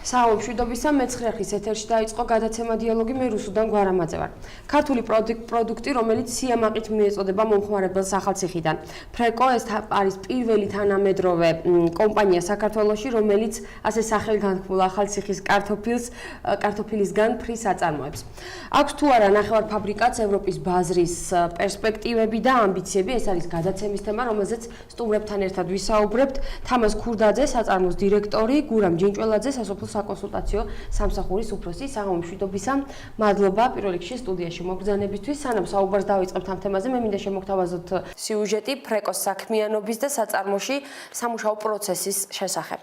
საომშვიდობისა მეცხრე-ხის ეთერში დაიწყო გადაცემა დიალოგი მე რუსუდან გვარამაძე ვარ. ქართული პროდუქტი, რომელიც სიამაყით მიეწოდება მომხმარებელს ახალციხიდან. ფრეკო ეს არის პირველი თანამედროვე კომპანია საქართველოში, რომელიც ასე სახელგანთქმულ ახალციხის კარტოფილისგან ფრის აწარმოებს. აქვს თუ არა ნახევარფაბრიკაც, ევროპის ბაზრის პერსპექტივები და ამბიციები, ეს არის გადაცემის თემა, რომელზეც სტუმრებთან ერთად ვისაუბრებთ. თამაზ ქურდაძე, საწარმოს დირექტორი, გურამ ჯინჭველაძე, სასოფლო საკონსულტაციო სამსახურის უფროსი. საღამომშვიდობისა. მადლობა პირველ რიგში სტუდიაში მოგბრძანებისთვის. სანამ საუბარს დავიწყებთ ამ თემაზე, მე მინდა შემოგთავაზოთ სიუჟეტი ფრეკოს საქმიანობის და საწარმოში სამუშაო პროცესის შესახებ.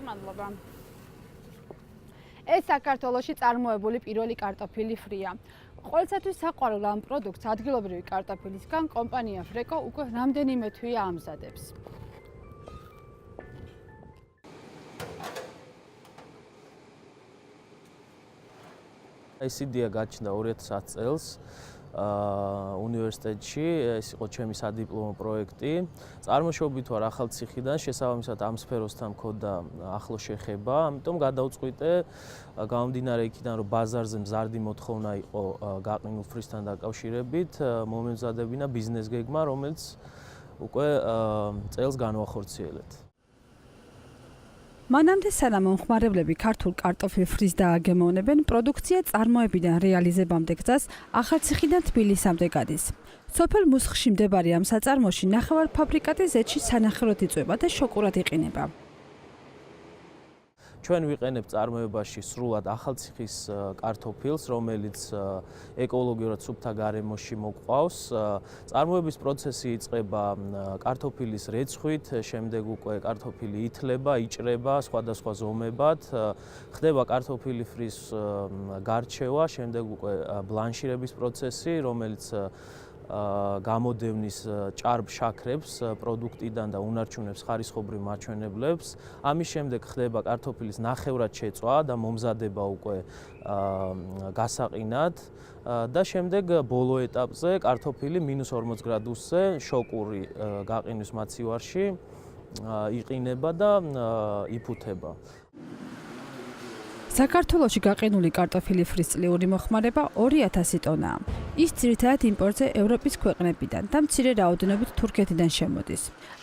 მადლობა. ეს საქართველოში წარმოებული პირველი კარტოფილი ფრია. ყოველთვის საყვარელ ამ პროდუქტს ადგილობრივი კარტოფილისგან კომპანია ფრეკო უკვე რამდენიმე თვეა ამზადებს. ეს იდეა გაჩნდა 2010 წელს უნივერსიტეტში, ეს იყო ჩემი სადიპლომო პროექტი. წარმოშობით ვარ ახალციხიდან, შესაბამისად ამ სფეროსთან მქონდა ახლო შეხება, ამიტომ გადავწყვიტე გამომდინარე იქიდან, რომ ბაზარზე მზარდი მოთხოვნა იყო გაყინულ ფრისთან დაკავშირებით, მომემზადებინა ბიზნეს გეგმა, რომელიც უკვე წელს განვახორციელეთ. მანამდე სანამ მომხმარებლები ქართულ კარტოფილ ფრის დააგემოვნებენ, პროდუქცია წარმოებიდან რეალიზებამდე გზას ახალციხიდან თბილისამდე გადის. სოფელ მუსხში მდებარე ამ საწარმოში ნახევარფაბრიკატი ზეთში სანახევროდ იწვება და შოკურად იყინება. ჩვენ ვიყენებთ წარმოებაში სრულად ახალციხის კარტოფილს, რომელიც ეკოლოგიურად სუფთა გარემოში მოყვავს. წარმოების პროცესი იწყება კარტოფილის რეცხვით, შემდეგ უკვე კარტოფილი ითლება, იჭრება სხვადასხვა ზომებად, ხდება კარტოფილი ფრის გარჩევა, შემდეგ უკვე ბლანშირების პროცესი, რომელიც გამოდევნის ჭარბ შაქრებს პროდუქტიდან და უნარჩუნებს ხარისხობრივ მაჩვენებლებს. ამის შემდეგ ხდება კარტოფილის ნახევრად შეწვა და მომზადება უკვე გასაყინად და შემდეგ ბოლო ეტაპზე კარტოფილი -40 გრადუსზე შოკური გაყინვის მაცივარში იყინება და იფუთება. საქართველოში გაყინული კარტოფილი ფრის წლიური მოხმარება 2000 ტონაა. ის ძირითადად იმპორტზე ევროპის ქვეყნებიდან და მცირე რაოდენობით თურქეთიდან შემოდის.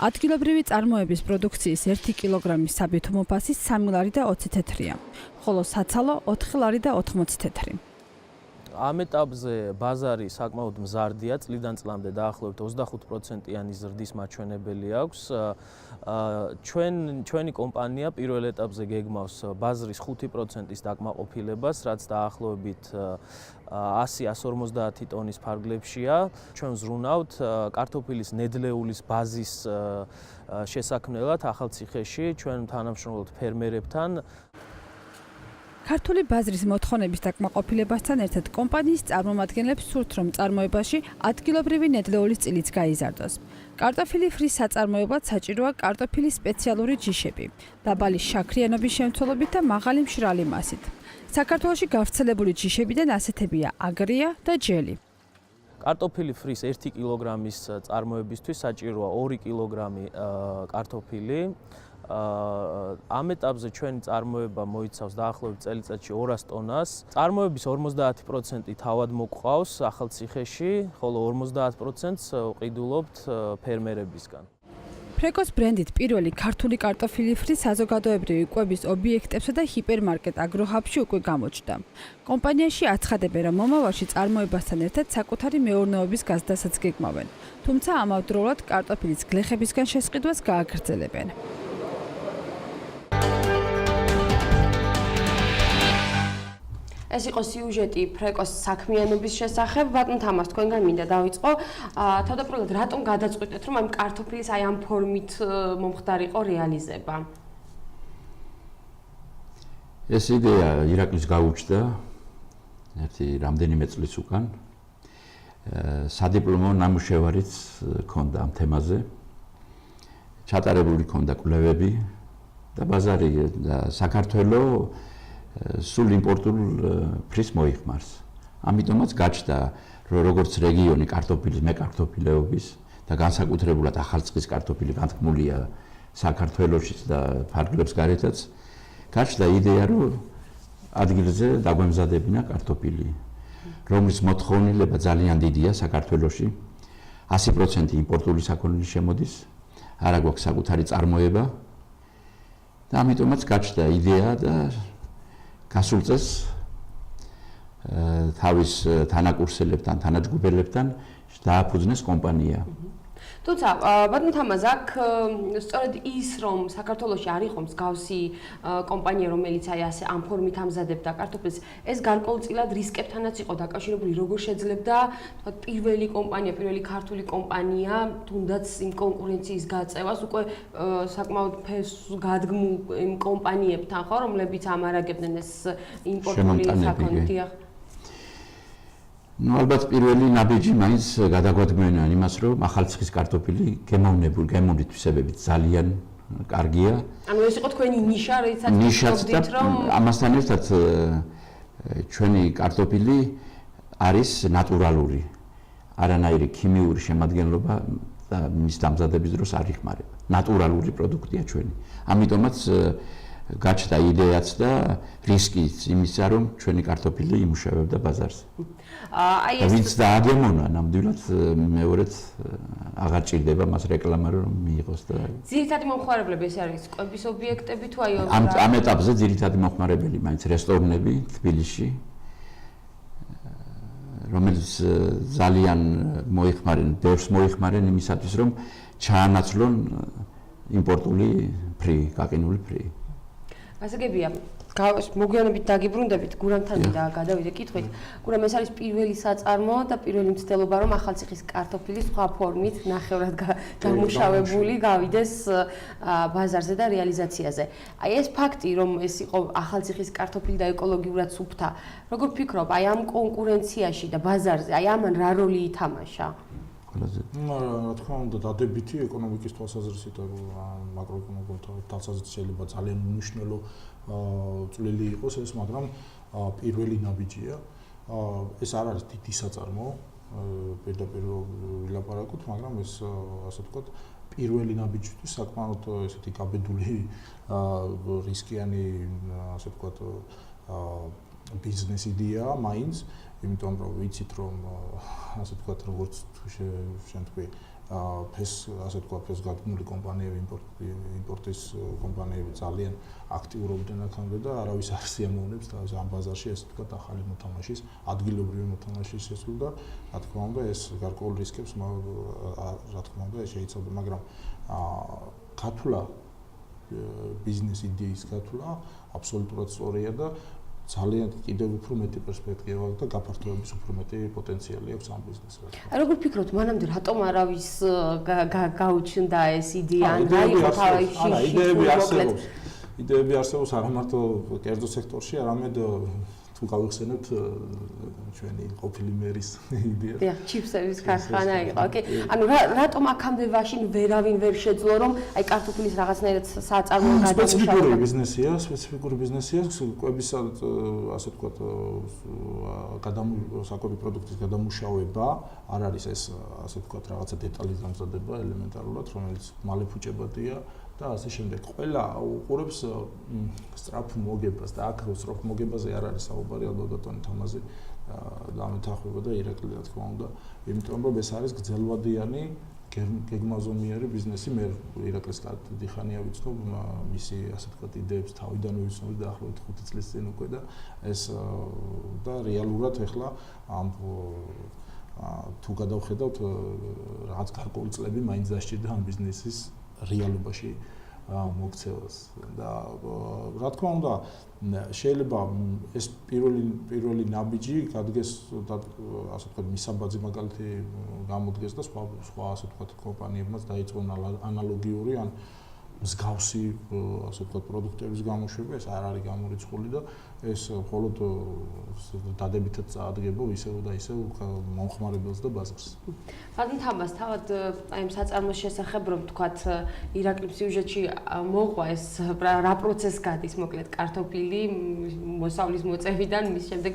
ადგილობრივი წარმოების პროდუქციის 1 კილოგრამის საბითუმო ფასი 3 ლარი და 20 თეთრია, ხოლო საცალო 4 ლარი და 80 თეთრი. ამ ეტაპზე ბაზარი საკმაოდ მზარდია, წლიდან წლამდე დაახლოებით 25%-იანი ზრდის მაჩვენებელი აქვს. ჩვენი კომპანია პირველ ეტაპზე გეგმავს ბაზრის 5%-ის დაკმაყოფილებას, რაც დაახლოებით 100-150 ტონის ფარგლებშია. ჩვენ ვზრუნავთ კარტოფილის ნედლეულის ბაზის შესაქმნელად ახალციხეში, ჩვენ თანამშრომლობთ ფერმერებთან. ქართული ბაზრის მოთხოვნების დაკმაყოფილებასთან ერთად კომპანიის წარმომადგენლებს სურთ, რომ წარმოებაში ადგილობრივი ნედლეულის წილიც გაიზარდოს. კარტოფილი ფრის საწარმოებლად საჭიროა კარტოფილის სპეციალური ჯიშები, დაბალი შაქრიანობის შემცველობით და მაღალი მშრალი მასით. საქართველოში გავრცელებული ჯიშებიდან ასეთებია აგრია და ჯელი. კარტოფილი ფრის 1 კილოგრამის წარმოებისთვის საჭიროა 2 კილოგრამი კარტოფილი. ამ ეტაპზე ჩვენი წარმოება მოიცავს დაახლოებით წელიწადში 200 ტონას. წარმოების 50% თავად მოგვყავს ახალციხეში, ხოლო 50%-ს ვყიდულობთ ფერმერებისგან. ფრეკოს ბრენდით პირველი ქართული კარტოფილი ფრის საზოგადოებრივი კვების ობიექტებსა და ჰიპერმარკეტ აგროჰაბში უკვე გამოჩნდა. კომპანიაში აცხადებენ, რომ მომავალში წარმოებასთან ერთად საკუთარი მეურნეობის გაზრდასაც გეგმავენ, თუმცა ამავდროულად კარტოფილის გლეხებისგან შესყიდვას გააგრძელებენ. ეს იყო სიუჟეტი ფრეკოს საქმიანობის შესახებ. ბატონ თამაზ, თქვენგან მინდა დავიწყო. თავდაპირველად რატომ გადაწყვიტეთ, რომ ამ კარტოფილის აი ამ ფორმით მომხდარიყო რეალიზება? ეს იდეა ირაკლის გაუჩნდა რამდენიმე წლის უკან. სადიპლომო ნამუშევარიც ჰქონდა ამ თემაზე. ჩატარებული ჰქონდა კვლევები და ბაზარი და საქართველოს სულ იმპორტულ ფრის მოიხმარს. ამიტომაც გაჩნდა, რომ როგორც რეგიონი კარტოფილის მეკარტოფილეობის და განსაკუთრებულად ახალციხის კარტოფილი განთქმულია საქართველოშიც და ფარგლებს გარეთაც გაჩნდა იდეა, რომ ადგილზე დაგვემზადებინა კარტოფილი, რომლის მოთხოვნილება ძალიან დიდია საქართველოში. 100% იმპორტული საქონელი შემოდის, არ აქვს საკუთარი წარმოება და ამიტომაც გაჩნდა იდეა და გასულ წელს თავის თანაკურსელებთან, თანაჯგუფელებთან დააფუძნეს კომპანია. თუმცა ბატონ თამაზ, აქ სწორედ ის, რომ საქართველოში არ იყო მსგავსი კომპანია, რომელიც აი ასე ამ ფორმით ამზადებდა კარტოფილს, ეს გარკვეულწილად რისკებთანაც იყო დაკავშირებული, როგორ შეძლებდა თქვათ პირველი კომპანია, პირველი ქართული კომპანია, თუნდაც იმ კონკურენციის გაწევას, უკვე საკმაოდ ფესვს გადგმულ იმ კომპანიებთან, ხო, რომლებიც ამარაგებდნენ ეს იმპორტული საქონელი. ალბათ პირველი ნაბიჯი მაინც გადაგვადგმენა იმას, რომ ახალციხის კარტოფილი გემოვნებით თვისებებით ძალიან კარგია. ანუ ეს იყო თქვენი ნიშა, რითაც გქონდით, რომ ამასთან ერთად ჩვენი კარტოფილი არის ნატურალური. არანაირი ქიმიური შემადგენლობა და მის დამზადების დროს არ იხმარება. ნატურალური პროდუქტია ჩვენი. ამიტომაც გაჩნდა იდეაც და რისკიც იმისა, რომ ჩვენი კარტოფილი იმუშავებდა ბაზარზე. აი ეს ვინც დააგემონა, ნამდვილად მეორედ აღარ ჭირდება მას რეკლამა რომ მიიღოს და ძირითადი მომხმარებლები ეს არის კვების ობიექტები თუ აი ამ ეტაპზე ძირითადი მომხმარებელი მაინც რესტორნები თბილისში, რომელიც ძალიან მოიხმარენ, ბევრს მოიხმარენ იმისათვის, რომ ჩაანაცვლონ იმპორტული ფრი, გაყინული ფრი. გასაგებია, მოგვიანებით დაგიბრუნდებით გურამთან და გადავიდე კითხვით. გურამ, ეს არის პირველი საწარმო და პირველი მცდელობა, რომ ახალციხის კარტოფილი სხვა ფორმით ნახევრად დამუშავებული გავიდეს ბაზარზე და რეალიზაციაზე. აი ეს ფაქტი, რომ ეს იყო ახალციხის კარტოფილი და ეკოლოგიურად სუფთა, როგორ ფიქრობ, აი ამ კონკურენციაში და ბაზარზე, აი ამან რა როლი ითამაშა? რა თქმა უნდა, დადებითი ეკონომიკის თვალსაზრისით, მაკროეკონომიკურ თვალსაზრისით შეიძლება ძალიან მნიშვნელოვანი წვლილი იყოს ეს, მაგრამ პირველი ნაბიჯია. ეს არ არის დიდი საწარმო, პირდაპირ ვილაპარაკოთ, მაგრამ ეს ასე ვთქვათ, პირველი ნაბიჯისთვის საკმაოდ ესეთი გაბედული რისკიანი, ასე ვთქვათ, ბიზნეს იდეაა მაინც, იმიტომ რომ ვიცით რომ ასე ვთქვათ, როგორც შენ თქვი, ასე ვთქვათ, ფესგადგმული კომპანიები, იმპორტის კომპანიები ძალიან აქტიურობდნენ აქამდე და არავის არ სიამოვნებს თავის ამ ბაზარში, ასე ვთქვათ, ახალი მოთამაშის, ადგილობრივი მოთამაშის შესულ და რა თქმა უნდა, ეს გარკვეულ რისკებს რა თქმა უნდა შეიძლება, მაგრამ ქართულა ბიზნეს იდეის ქართულა აბსოლუტურად სწორია და ძალიან კიდევ უფრო მეტი პერსპექტივა და გაფართოების უფრო მეტი პოტენციალი აქვს ამ ბიზნესს. როგორ ფიქრობთ, მანამდე რატომ არავის გაუჩნდა ეს იდეა, ან რა იყო თავისი იდეები არსებობს არა მარტო კერძო სექტორში, არამედ თუ გავიხსენებთ ჩვენი ყოფილი მერის იდეა. დიახ, ჩიფსების ქარხანა იყო. ანუ რატომ აქამდე ვაშინ ვერავინ ვერ შეძლო, რომ აი კარტოფილის რაღაცნაირად საწარმო გადამუშავება. სპეციფიკური ბიზნესია, კვების ასე ვთქვათ, საკვები პროდუქტის გადამუშავება, არ არის ეს ასე ვთქვათ, რაღაცა დეტალის დამზადება ელემენტარულად, რომელიც მალე ფუჭებადია. და ასე შემდეგ. ყველა უყურებს სწრაფ მოგებას და აქ სწრაფ მოგებაზე არ არის საუბარი, ალბათ ბატონი თამაზი დამეთანხმება და ირაკლი რა თქმა უნდა, იმიტომ რომ ეს არის გრძელვადიანი, გეგმაზომიერი ბიზნესი. მე ირაკლის დიხანია ვიცნობ მისი ასე ვთქვათ იდეებს თავიდანვე ვიცნობ და ახლავე 5 წლის წინ უკვე და ეს და რეალურად ახლა ამ თუ გადავხედავთ რაღაც გარკვეული წლები მაინც დასჭირდა ამ ბიზნესის რეალობაში მოქცევას და რა თქმა უნდა შეიძლება ეს პირველი ნაბიჯი გადგეს ასე ვთქვათ მისაბაძი მაგალითი გამოდგეს და სხვა ასე ვთქვათ კომპანიებმაც დაიწყონ ანალოგიური ან მსგავსი ასე ვთქვათ პროდუქტების გამოშვება. ეს არ არის გამორიცხული და ეს მხოლოდ დადებითად წაადგება ისევ და ისევ მომხმარებელს და ბაზარს. ბატონ თამაზ, თავად აი ამ საწარმოს შესახებ რომ ვთქვათ, ირაკლის სიუჟეტში მოყვა ეს რა პროცესი გადის, მოკლედ კარტოფილი მოსავლის მოწევიდან მის შემდეგ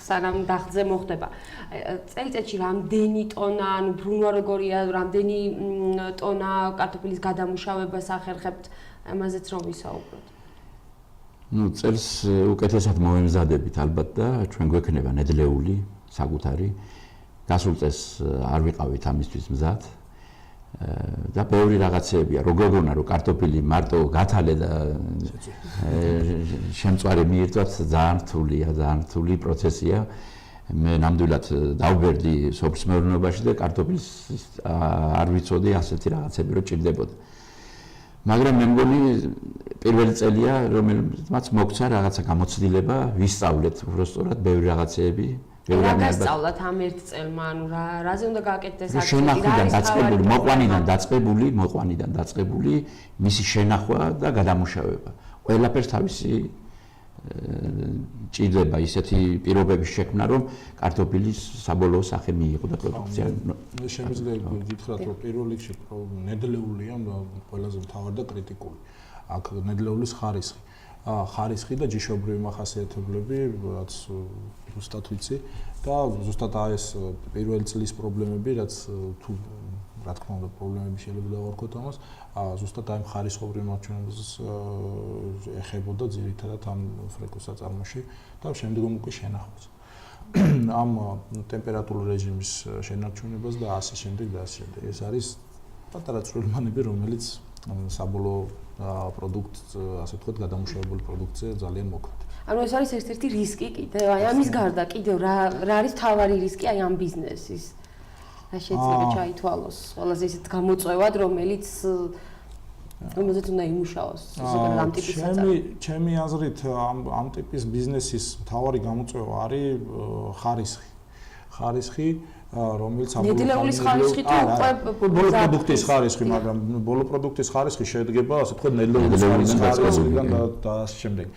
სანამ დახზე მოხდება. წელიწადში რამდენი ტონა, ანუ ბრუნვა როგორია, რამდენი ტონა კარტოფილის გადამუშავება სახერხდება ხერხებთ ამაზეც რომ ვისაუბროთ. ნუ წელს უკეთესად მოვემზადებით ალბათ და ჩვენ გვექნება ნედლეული საკუთარი. გასულ წელს არ ვიყავით ამისთვის მზად. და ბევრი რაღაცებია, როგორ გონა რომ კარტოფილი მარტო გათალე და შემწვარი მიირთვათ ძალიან რთული პროცესია. მე ნამდვილად დავბერდი სოფლის მეურნეობაში და კარტოფილს არ ვიცოდი ასეთი რაღაცები რომ ჭირდებოდა. მაგრამ მე მგონი პირველი წელია რომელმაც მოგცა რაღაცა გამოცდილება, ვისწავლეთ უბრალოდ ბევრი რაღაცეები. რა გასწავლათ ამ ერთ წელმა, ანუ რაზე უნდა გააკეთდეს აქცენტი, შენახვიდან დაწყებული, მოყვანიდან დაწყებული მისი შენახვა და გადამუშავება. ყველაფერს თავისი ჭირდება ისეთი პირობების შექმნა, რომ კარტოფილის საბოლოო სახე მიიღო და პროდუქცია. შემიძლია გითხრათ, რომ პირველ რიგში ნედლეულია ყველაზე მთავარი და კრიტიკული. აქ ნედლეულის ხარისხი და ჯიშობრივი მახასიათებლები, რაც ზუსტად ვიცი და ზუსტად ეს პირველი წლის პრობლემები, რაც თუ რა თქმა უნდა პრობლემები შეიძლება დავარქოთ ამას, ზუსტად აი ხარისხობრივ მარჩვენებას ეხებოდა ძირითადად ამ ფრეკოს საწარმოში და შემდგომ უკვე შენახვას. ამ ტემპერატურულ რეჟიმის შენარჩუნებას და ასე შემდეგ. ეს არის პატარა წვრილმანები, რომელიც საბოლოო პროდუქტს, ასე ვთქვათ, გადამუშავებული პროდუქცია ძალიან მოკლედ. ანუ ეს არის ერთ-ერთი რისკი კიდევ, აი ამის გარდა კიდევ რა არის თავარი რისკი აი ამ ბიზნესის? რა შეიძლება ჩაითვალოს ყველაზე ისეთ გამოწვევად, რომელზეც უნდა იმუშაოს ზოგადად ამ ტიპის საწარმო. ჩემი აზრით ამ ტიპის ბიზნესის მთავარი გამოწვევა არის ხარისხი, რომელიც ნედლეულის ხარისხი თუ უკვე ბოლო პროდუქტის ხარისხი, მაგრამ ბოლო პროდუქტის ხარისხი შედგება, ასე ვთქვათ, ნედლეულის ხარისხიდან და ასე შემდეგ.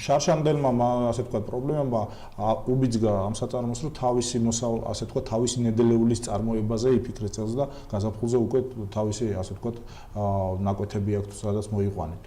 შარშანდელმა, ასე ვთქვათ, პრობლემამ უბიძგა ამ საწარმოს, რომ თავისი ასე ვთქვათ, თავისი ნედლეულის წარმოებაზე იფიქრეს წელს და გაზაფხულზე უკვე თავისი, ასე ვთქვათ, ნაკვეთები აქვს, სადაც მოიყვანენ.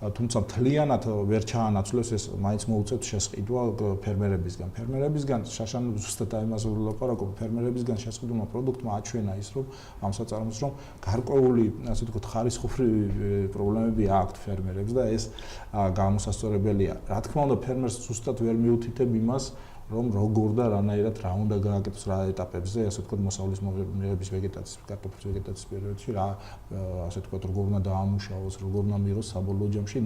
თუმცა მთლიანად ვერ ჩაანაცვლეს ეს მაინც მოუწევთ შესყიდვა ფერმერებისგან. ფერმერებისგან შაშან ზუსტად აი ამაზე ვლაპარაკობ, ფერმერებისგან შესყიდულმა პროდუქტმა აჩვენა ის, რომ ამ საწარმოს რომ გარკვეული, ასე ვთქვათ, ხარისხობრივი პრობლემები აქვთ ფერმერებს და ეს გამოსასწორებელია. რა თქმა უნდა, ფერმერს ზუსტად ვერ მიუთითებ იმას, რომ როგორ და რანაირად რა უნდა გააკეთოს რა ეტაპებზე, ასე ვთქვათ, მოსავლის მიღების ვეგეტაციის, კარტოფილის ვეგეტაციის პერიოდში რა, ასე ვთქვათ, როგორ უნდა დაამუშავოს, როგორ უნდა მიიღოს საბოლოო ჯამში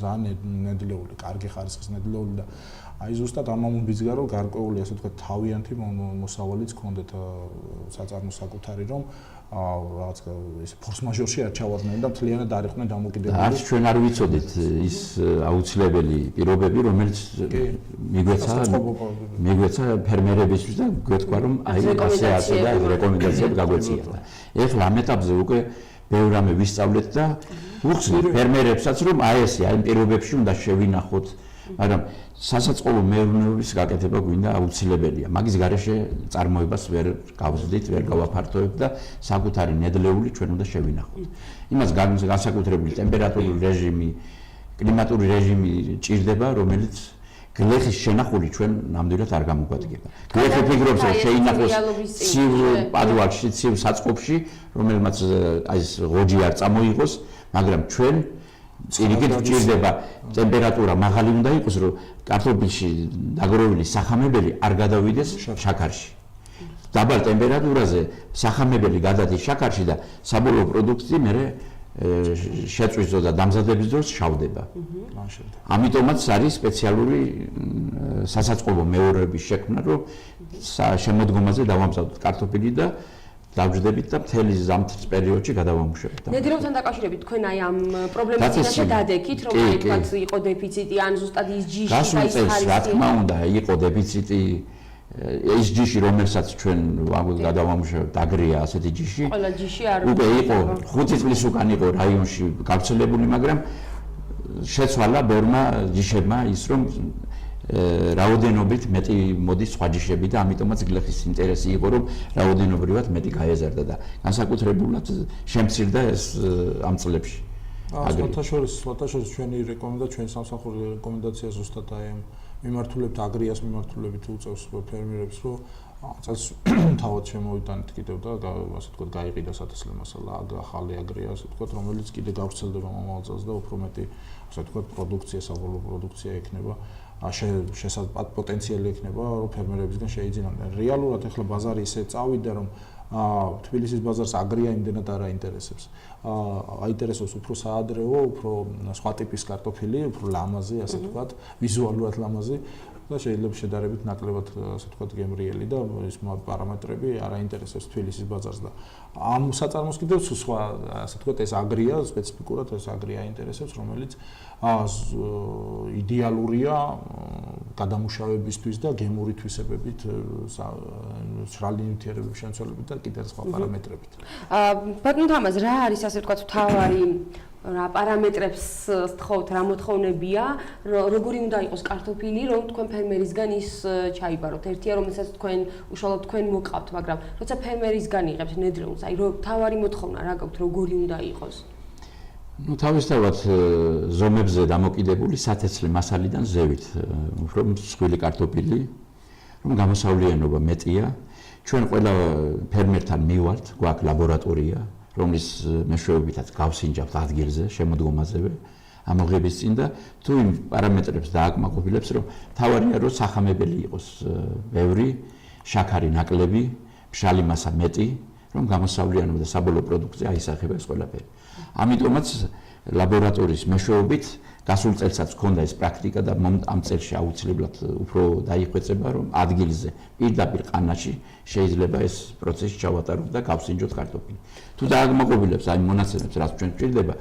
ძალიან ნედლეული, კარგი ხარისხის ნედლეული და აი ზუსტად ამამ უბიძგა, რომ გარკვეული, ასე ვთქვათ, თავიანთი მოსავალიც ჰქონდეთ საწარმოს საკუთარი, რომ რაღაც ეს ფორს-მაჟორში არ ჩავარდნენ და მთლიანად არ იყვნენ დამოკიდებული. არც ჩვენ არ ვიცოდით ის აუცილებელი პირობები, რომელიც მიგვეცა ფერმერებისთვის და გვეთქვა, რომ აი ასე და რეკომენდაციები გაგვეცია. ეხლა ამ ეტაპზე უკვე ბევრ რამე ვისწავლეთ და ვუხსნით ფერმერებსაც, რომ აი ესე აი პირობებში უნდა შევინახოთ, მაგრამ სასაწყობო მეურნეობის გაკეთება გვინდა აუცილებელია. მაგის გარეშე წარმოებას ვერ გავზრდით, ვერ გავაფართოვებთ და საკუთარი ნედლეული ჩვენ უნდა შევინახოთ. იმას განსაკუთრებული ტემპერატურული რეჟიმი, კლიმატური რეჟიმი ჭირდება, რომელიც გლეხის შენახული ჩვენ ნამდვილად არ გამოგვადგება. გლეხი ფიქრობს, რომ შეინახოს ცივ პადუაში, ცივ საწყობში, რომელმაც აი ეს ღოჯი არ წამოიღოს, მაგრამ ჩვენ წირიგით ჭირდება ტემპერატურა მაღალი უნდა იყოს, რომ კარტოფილში დაგროვილი სახამებელი არ გადავიდეს შაქარში. დაბალ ტემპერატურაზე სახამებელი გადადის შაქარში და საბოლოო პროდუქტი მერე შეწვის და დამზადების დროს შავდება. ამიტომაც არის სპეციალური სასაწყობო მეურნეობის შექმნა, რომ შემოდგომაზე დავამზადოთ კარტოფილი და დავჯდებით და მთელი ზამთრის პერიოდში გადავამუშავებთ. ნედლეულთან დაკავშირებით თქვენ აი ამ პრობლემის წინაშე დადექით, რომ აი თქვათ იყო დეფიციტი, ან ზუსტად ის ჯიში და ის ხარისხი. რა თქმა უნდა, იყო დეფიციტი, ის ჯიში, რომელსაც ჩვენ გადავამუშავებთ, აგრია ასეთი ჯიში. ყველა ჯიში არ უკვე იყო 5 წლის უკან იყო რაიონში გავრცელებული, მაგრამ შეცვალა ბევრმა ჯიშებმა ის, რომ რაოდენობით მეტი მოდის სხვა ჯიშები და ამიტომაც გლეხის ინტერესი იყო, რომ რაოდენობრივად მეტი გაეზარდა და განსაკუთრებულად შემცირდა ეს ამ წლებში. სხვათაშორის ჩვენი რეკომენდაცია, ჩვენ სამსახური რეკომენდაცია ზუსტად აი ამ მიმართულებით, აგრიას მიმართულებით უწევს ფერმერებს, რომ წელს თავად შემოვიტანეთ კიდევ და ასე ვთქვათ გაიყიდა სათესლე მასალა ახალი აგრია ასე ვთქვათ რომელიც კიდე გავრცელდება მომავალ წელს და უფრო მეტი ასე ვთქვათ პროდუქცია საბოლოო პროდუქცია ექნება პოტენციალი ექნება რომ ფერმერებისგან შეიძინონ რეალურად ახლა ბაზარი ისე წავიდა რომ თბილისის ბაზარს აგრია იმდენად არ აინტერესებს აინტერესებს უფრო საადრეო უფრო სხვა ტიპის კარტოფილი უფრო ლამაზი ასე ვთქვათ ვიზუალურად ლამაზი და შეიძლება შედარებით ნაკლებად ასე ვთქვათ გემრიელი და ის პარამეტრები არ აინტერესებს თბილისის ბაზარს და ამ საწარმოს კიდევ სხვა ასე ვთქვათ ეს აგრია სპეციფიკურად ეს აგრია აინტერესებს რომელიც იდეალურია გადამუშავებისთვის და გემური თვისებებით სრალი ნივთიერებების შემცველებით და კიდევ სხვა პარამეტრებით. ბატონ თამაზ რა არის ასე ვთქვათ მთავარი რა პარამეტრებს თხოვთ რა მოთხოვნებია როგორი უნდა იყოს კარტოფილი რომ თქვენ ფერმერისგან ის ჩაიბაროთ ერთია რომელსაც თქვენ უშუალოდ თქვენ მოყავთ მაგრამ როცა ფერმერისგან იღებთ ნედლეულს აი მთავარი მოთხოვნა რა გაქვთ როგორი უნდა იყოს ну თავისთავად ზომებზე დამოკიდებული სათესლე მასალიდან ზევით უფრო მსხვილი კარტოფილი რომ გამოსავლიანობა მეტია ჩვენ ყველა ფერმერთან მივართ გვაქვს ლაბორატორია რომლის მეშვეობითაც გავსინჯავთ ადგილზე შემოდგომაზევე ამოღების წინ და თუ იმ პარამეტრებს დააკმაყოფილებს რომ თავარია რომ სახამებელი იყოს ბევრი შაქარი ნაკლები მშრალი მასა მეტი რომ გამოსავლიანობა და საბოლოო პროდუქცია აისახება ეს ყველაფერი ამიტომაც ლაბორატორიის მეშვეობით გასულ წელსაც ჰქონდა ეს პრაქტიკა და ამ წელში აუცილებლად უფრო დაიხვეწება რომ ადგილზე პირდაპირ ყანაში შეიძლება ეს პროცესი ჩავატაროთ და გავსინჯოთ კარტოფილი. თუ დააკმაყოფილებს აი მონაცემებს რაც ჩვენ გვჭირდება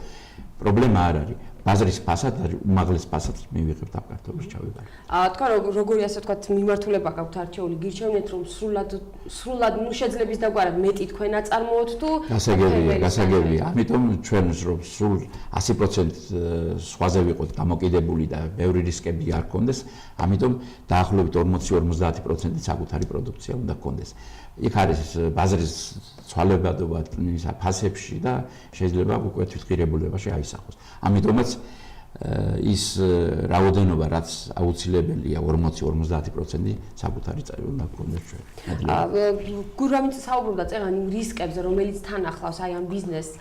პრობლემა არ არის ბაზრის ფასად არის უმაღლეს ფასად მივიღებთ ამ კარტოფილს ჩავიბარეთ. თქვა როგორი ასე ვთქვათ მიმართულება გაქვთ არჩეული გირჩევნეთ რომ სრულად ნუ შეძლებს დაგვარად მეტი თქვენ აწარმოოთ თუ გასაგებია ამიტომ ჩვენ რომ სულ 100% სხვაზე ვიყოთ დამოკიდებული და ბევრი რისკები არ გქონდეს ამიტომ დაახლოებით 40-50% საკუთარი პროდუქცია უნდა გქონდეს. იქ არის ბაზრის ცვალებადობა ფასებში და შეიძლება უკვე თვითღირებულებაში აისახოს. ამიტომაც ის რაოდენობა რაც აუცილებელია 40-50% საკუთარი წარი უნდა გქონდეს ჩვენ. გურამიც საუბრობდა წეღან იმ რისკებზე რომელიც თან ახლავს აი ამ ბიზნესს.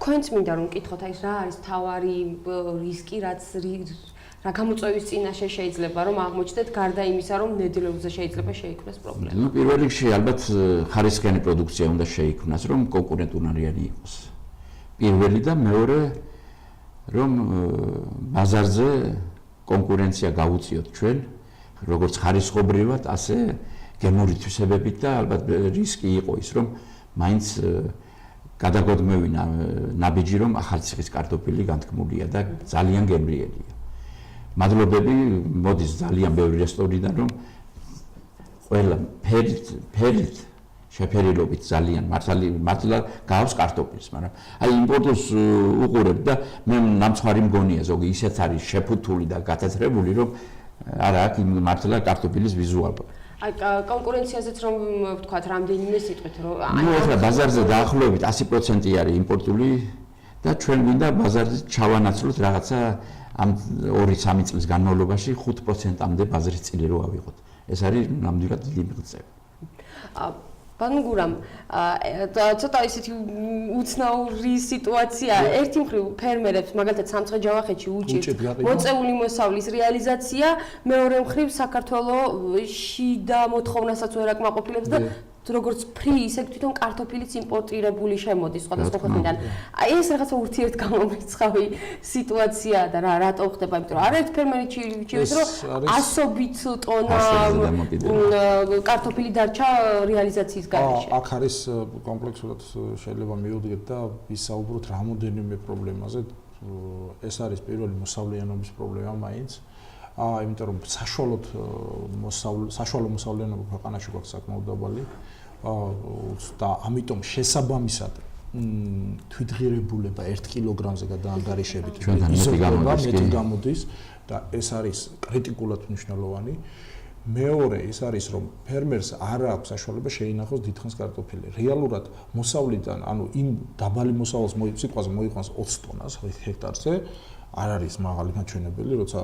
თქვენც მინდა რომ მკითხოთ აი რა არის თავარი რისკი რაც რა გამოწვევის წინაშე შეიძლება რომ აღმოჩნდეთ გარდა იმისა რომ ნედლეულზე შეიძლება შეიქმნას პრობლემა. ნუ პირველ რიგში ალბათ ხარისხიანი პროდუქცია უნდა შეიქმნას რომ კონკურენტუნარიანი იყოს. პირველი და მეორე რომ ბაზარზე კონკურენცია გავუწიოთ ჩვენ როგორც ხარისხობრივად ასე გემური თვისებებით და ალბათ რისკი იყო ის რომ მაინც გადაგოდმევინა ნაბიჯი რომ ახალციხის კარტოფილი განთქმულია და ძალიან გემრიელია. მადლობები მოდის ძალიან ბევრი რესტორნიდან რომ ყველა ფერით შეფერილობით ძალიან მართლა გავს კარტოფილს, მაგრამ აი იმპორტს უყურებ და მე ნამცხვარი მგონია ზოგი ისეც არის შეფუთული და გათეთრებული რომ არა აქ მართლა კარტოფილის ვიზუალობა. აი კონკურენციაზეც რომ ვთქვათ რამდენიმე სიტყვით რომ ნუ ახლა ბაზარზე დაახლოებით 100% არის იმპორტული და ჩვენ გვინდა ბაზარზე ჩავანაცვლოთ რაღაცა ამ 2-3 წლის განმავლობაში 5%-მდე ბაზრის წილი რო ავიღოთ. ეს არის ნამდვილად დიდი მიღწევა. ბატონ გურამ, ცოტა ისეთი უცნაური სიტუაცია. ერთი მხრივ ფერმერებს, მაგალითად სამცხე-ჯავახეთში უჭირთ მოწეული მოსავლის რეალიზაცია, მეორე მხრივ საქართველოს შიდა მოთხოვნასაც ვერ აკმაყოფილებს და როგორც ფრი, ისე თვითონ კარტოფილიც იმპორტირებული შემოდის სხვადასხვა ქვეყნიდან. აი ეს რაღაცა ურთიერთგამომრიცხავი სიტუაცია და რატო ხდება, იმიტომ რომ არაერთ ფერმერი ჩივით რომ ასობით ტონა კარტოფილი დარჩა რეალიზაციის გარეშე. აქ არის კომპლექსურად შეიძლება მივუდგეთ და ვისაუბროთ რამოდენიმე პრობლემაზე. ეს არის პირველი მოსავლიანობის პრობლემა მაინც. იმიტომ რომ საშუალო მოსავლიანობა ქვეყანაში გვაქვს საკმაოდ დაბალი. და ამიტომ შესაბამისად თვითღირებულება 1 კილოგრამზე გადაანგარიშებით მეტი გამოდის და ეს არის კრიტიკულად მნიშვნელოვანი. მეორე ის არის რომ ფერმერს არ აქვს საშუალება შეინახოს დიდხანს კარტოფილი. რეალურად მოსავლიდან, ანუ იმ დაბალი მოსავალს სიტყვაზე მოიყვანს 20 ტონას ჰექტარზე, არ არის მაღალი მაჩვენებელი, როცა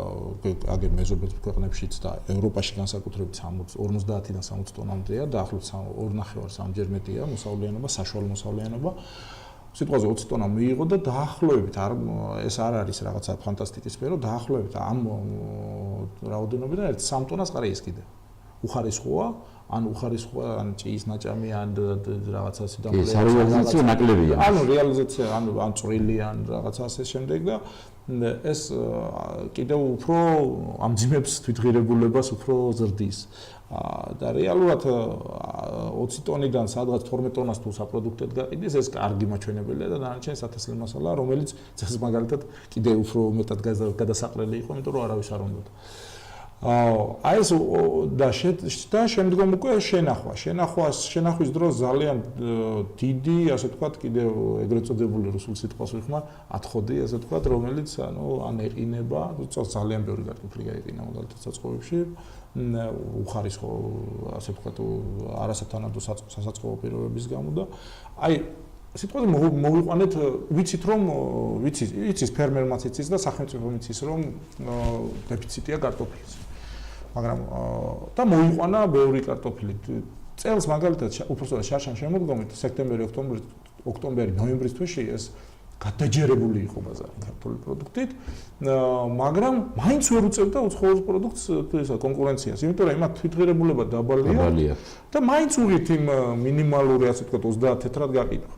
აგერ მეზობელთა ქვეყნებშიც და ევროპაში განსაკუთრებით 50-დან 60 ტონამდეა, დაახლოებით 2.5-3 ჯერ მეტია მოსავლიანობა, საშუალო მოსავლიანობა. სიტყვაზე 20 ტონა მიიღო და დაახლოებით ეს არ არის რაღაცა ფანტასტიკის სფერო, დაახლოებით ამ რაოდენობიდან 1-3 ტონას ყარი ის კიდე. უხარისხოა, ან უხარისხოა, ან ჭიის ნაჭამი, ან რაღაცა სიდამლე. რეალიზაცია ნაკლებია. ანუ რეალიზაცია, ან წვრილი, ან რაღაცა ასე შემდეგ და ეს კიდევ უფრო ამძიმებს თვითღირებულებას, უფრო ზრდის. და რეალურად 20 ტონიდან სადღაც 12 ტონას თუ საპროდუქტოდ გაყიდეს, ეს კარგი მაჩვენებელია და დანარჩენი სათესლე მასალაა, რომელიც წელს მაგალითად კიდევ უფრო მეტად გადასაყრელი იყო, იმიტომ რომ არავის არ უნდათ. აი ეს და შემდგომ უკვე შენახვის დროს ძალიან დიდი, ასე ვთქვათ, კიდევ ეგრეთ წოდებული რუსულ სიტყვას ვიხმარ, ათხოვდი, ასე ვთქვათ, რომელიც ან ეყინება, წელს ძალიან ბევრი კარტოფილი გაიყინა მაგალითად საწყობებში. უხარისხო, ასე ვთქვათ, არასათანადო სასაწყობო პირობების გამო და აი სიტყვაზე მოვიყვანეთ, ვიცით რომ იცის ფერმერმაც იცის და სახელმწიფომ იცის რომ დეფიციტია კარტოფილის. მაგრამ და მოვიყვანა ბევრი კარტოფილი. წელს მაგალითად უпростоრად შარშან შემოდგომით სექტემბერი, ოქტომბერი, ნოემბრის თვეში ეს გადაჯერებული იყო ბაზარი ქართული პროდუქტით, მაგრამ მაინც ვერ უწევდა უცხოურ პროდუქტს ესა კონკურენციას, იმიტომ რომ იმათ თვითღირებულება დაბალია და მაინც უღირთ იმ მინიმალური, ასე ვთქვათ, 30 თეთრად გაყიდა.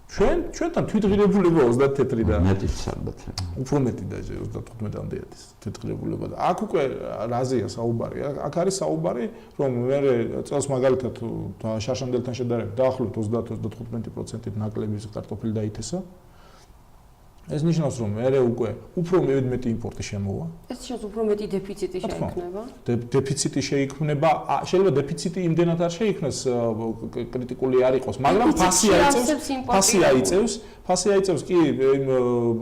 ჩვენთან თვითღირებულება 30 თეთრი და მეტიც ალბათ. უფრო მეტი და 35-მდე ის თვითღირებულება და აქ უკვე რაზეა საუბარი? აქ არის საუბარი, რომ მე წელს მაგალითად შარშანდელთან შედარებით დაახლოებით 30-35%-ით ნაკლების კარტოფილი დაითესა. ეს ნიშნავს, რომ მე უკვე უფრო მეტი იმპორტი შემოვა. ეს ნიშნავს, უფრო მეტი დეფიციტი შეიქმნება. დეფიციტი შეიქმნება, შეიძლება დეფიციტი იმდენად არ შეიქმნას, კრიტიკული არ იყოს, მაგრამ ფასი აიწევს კი,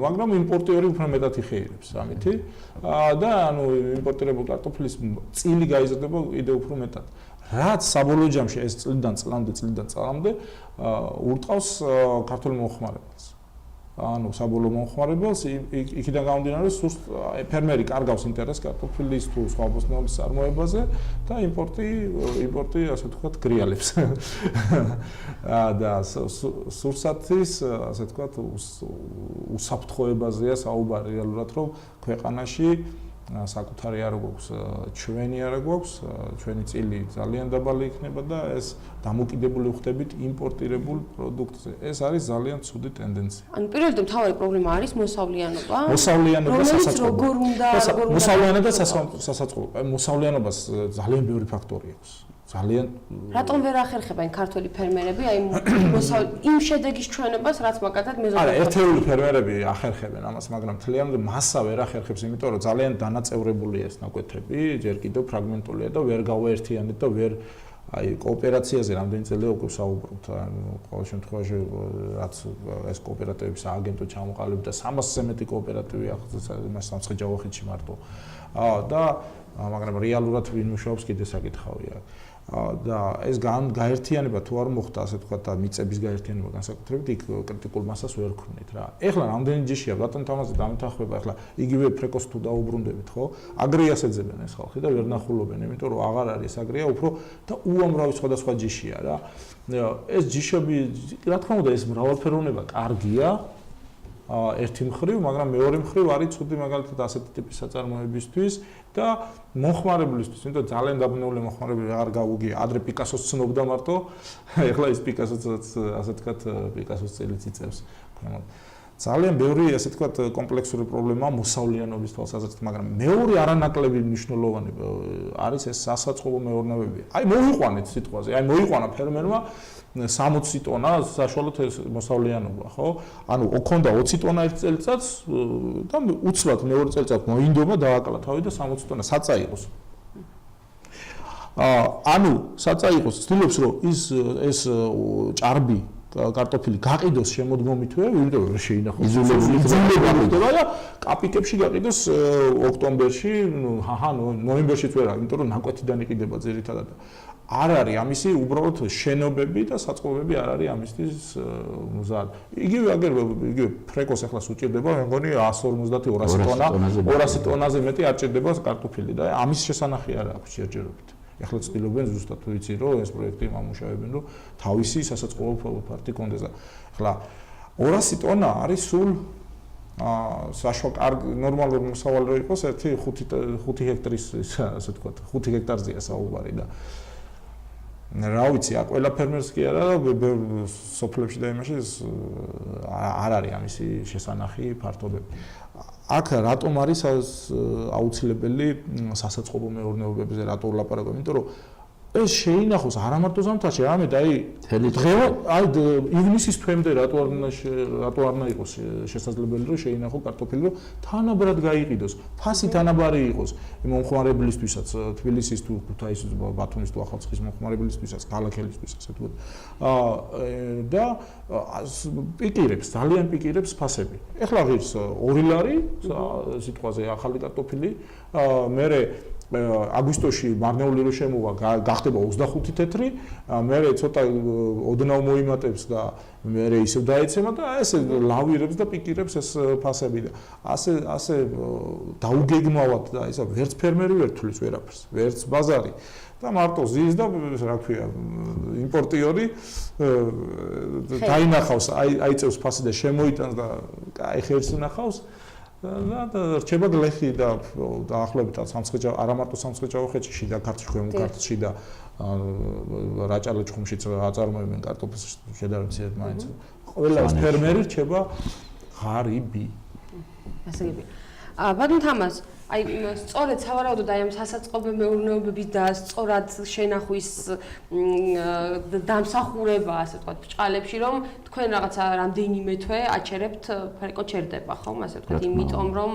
მაგრამ იმპორტიორი უფრო მეტად იხეირებს ამითი და ანუ იმპორტირებულ კარტოფილის წილი გაიზრდება კიდევ უფრო მეტად. რაც საბოლოო ჯამში ეს წლიდან წლამდე ურტყავს ქართული მომხმარებელს. ანუ საბოლოო მომხმარებელს იქიდან გამომდინარე, სულს ფერმერი კარგავს ინტერესს კარტოფილის თუ სხვა ბოსტნეულის წარმოებაზე და იმპორტი, ასე ვთქვათ, გრიალებს. და სურსათის, ასე ვთქვათ, უსაფრთხოებაზეა საუბარი რეალურად, რომ ქვეყანაში საკუთარი არ გვაქვს, ჩვენი არ გვაქვს, ჩვენი წილი ძალიან დაბალი იქნება და ეს დამოკიდებული ვხდებით იმპორტირებულ პროდუქტზე. ეს არის ძალიან ცუდი ტენდენცია. ანუ პირველად მთავარი პრობლემა არის მოსავლიანობა. მოსავლიანობა როგორ უნდა მოსავლიანობა სასაწყობო. მოსავლიანობას ძალიან ბევრი ფაქტორი აქვს. ძალიან რატომ ვერ ახერხებენ ქართველი ფერმერები აი იმ შედეგის ჩვენებას, რაც მაგალითად მეზობელთა არა, ერთეული ფერმერები ახერხებენ ამას, მაგრამ მთლიანად მასა ვერ ახერხებს, იმიტომ რომ ძალიან დანაწევრებულია ეს ნაკვეთები, ჯერ კიდევ ფრაგმენტულია და ვერ გავაერთიანეთ და ვერ აი კოოპერაციაზე რამდენი წელია უკვე საუბრობთ, ყოველ შემთხვევაში რაც ეს კოოპერატივების ააგენტო ჩამოყალიბდა 300-ზე მეტი კოოპერატივი ახლა სამცხე-ჯავახეთში მარტო. და მაგრამ რეალურად ვინ მუშაობს კიდე საკითხავია. და ეს გაერთიანება თუ არ მოხდა, ასე ვთქვათ, და მიწების გაერთიანება განსაკუთრებით იქ კრიტიკულ მასას ვერ ქმნით რა. ეხლა რამდენი ჯიშია ბატონ თამაზი დამეთანხმება, ეხლა იგივე ფრეკოს თუ დაუბრუნდებით, ხო? აგრიას ეძებენ ეს ხალხი და ვერ ნახულობენ, იმიტომ რომ აღარ არის აგრია, უფრო და უამრავი სხვადასხვა ჯიშია რა. ეს ჯიშები, რა თქმა უნდა, ეს მრავალფეროვნება კარგია. ერთი მხრივ, მაგრამ მეორე მხრივ არის ცუდი მაგალითად ასეთი ტიპის საწარმოებისთვის და მომხმარებლისთვის, იმიტომ რომ ძალიან დაბნეული მომხმარებელი არ გაუგია. ადრე პიკასოს ცნობდა მარტო, ეხლა ის პიკასოც ასე ვთქვათ, პიკასოს წელიც იწევს. ძალიან ბევრი, ასე ვთქვათ, კომპლექსური პრობლემაა მოსავლიანობის თვალსაზრისით, მაგრამ მეორე არანაკლები მნიშვნელოვანი არის ეს სასაწყობო მეურნეობები. აი მოვიყვანეთ სიტყვაზე, აი მოვიყვანა ფერმერმა 60 ტონა საშუალოდ მოსავლიანობა, ხო? ანუ ოქონდა 20 ტონა ერთ წელიწადს და უცბად მეორე წელიწადს მოინდომა დააკლა თავი და 60 ტონა საწა იყოს. ანუ საწა იყოს, ცდილობს რომ ეს ჭარბი კარტოფილი გაყიდოს შემოდგომითვე, იმიტომ რომ შეინახოს იძულებული ხდება და კაპიკებში გაყიდოს ოქტომბერში, ნოემბერშიც ვერა, იმიტომ რომ ნაკვეთიდან იყიდება ძირითადად. არ არის ამისი უბრალოდ შენობები და საწყობები არ არის ამისთვის მზად. იგივე ფრეკოს ახლა უჭირდება, მე მგონი 150-200 ტონაზე მეტი არ ჭირდება კარტოფილი და ამის შესანახი არ აქვს შეერჯერობით. ეხლა ცდილობენ ზუსტად თუ იცი რომ ეს პროექტი ამუშავებენ რომ თავისი სასაწყობო ფართი კონდეს. ახლა 200 ტონა არის სულ საშუალო ნორმალურ მოსავალ რო იყოს 5 ჰექტარის ასე ვთქვათ 5 ჰექტარზეა საუბარი და რა ვიცი, ყველა ფერმერს კი არა და სოფლებში და იმაში არ არის ამისი შესანახი ფართობები. აქ რატომ არის აუცილებელი სასაწყობო მეურნეობებზე რატო ვლაპარაკობ? იმიტომ რომ ეს შეინახოს არა მარტო ზამთარში, არამედ ივნისის თვემდე რატო არ უნდა იყოს შესაძლებელი რომ შეინახო კარტოფილი რომ თანაბრად გაიყიდოს, ფასი თანაბარი იყოს მომხმარებლისთვისაც, თბილისის თუ ქუთაისის, ბათუმის თუ ახალციხის მომხმარებლისთვისაც, ქალაქელისთვის ასე ვთქვათ. და პიკირებს, ძალიან პიკირებს ფასები. ეხლა ღირს 2 ლარი სიტყვაზე ახალი კარტოფილი, მერე აგვისტოში მარნეული რო შემოვა გახდება 25 თეთრი, მე ცოტა ოდნავ მოიმატებს და მე ისევ დაეცემა და ესე ლავირებს და პიკირებს ეს ფასები და ასე დაუგეგმავად და ისა ვერც ფერმერი ვერ თulis ვერაფერს, ვერც ბაზარი და მარტო ზის და რა ქვია იმპორტიორი დაინახავს, აიწევს ფასი და შემოიტანს და კაი ხერს უნახავს. და რჩება გლეხი და დაახლოებით არა მარტო სამცხე-ჯავახეთში, შიდა ქართლში, ქვემო ქართლში და რაჭა-ლეჩხუმშიც აწარმოებენ კარტოფილს შედარებით მაინც. ყველა ეს ფერმერი რჩება ღარიბი. ასე იგი. ბატონ თამაზ, აი სწორედ სავარაუდოდ აი ამ სასაწყობო მეურნეობების და სწორად შენახვის დამსახურება, ასე ვთქვათ, ბჭყალებში, რომ თქვენ რაღაცა რამდენიმე თვე აჩერებთ ფრეკო ჩერდება, ხომ, ასე ვთქვათ, იმიტომ რომ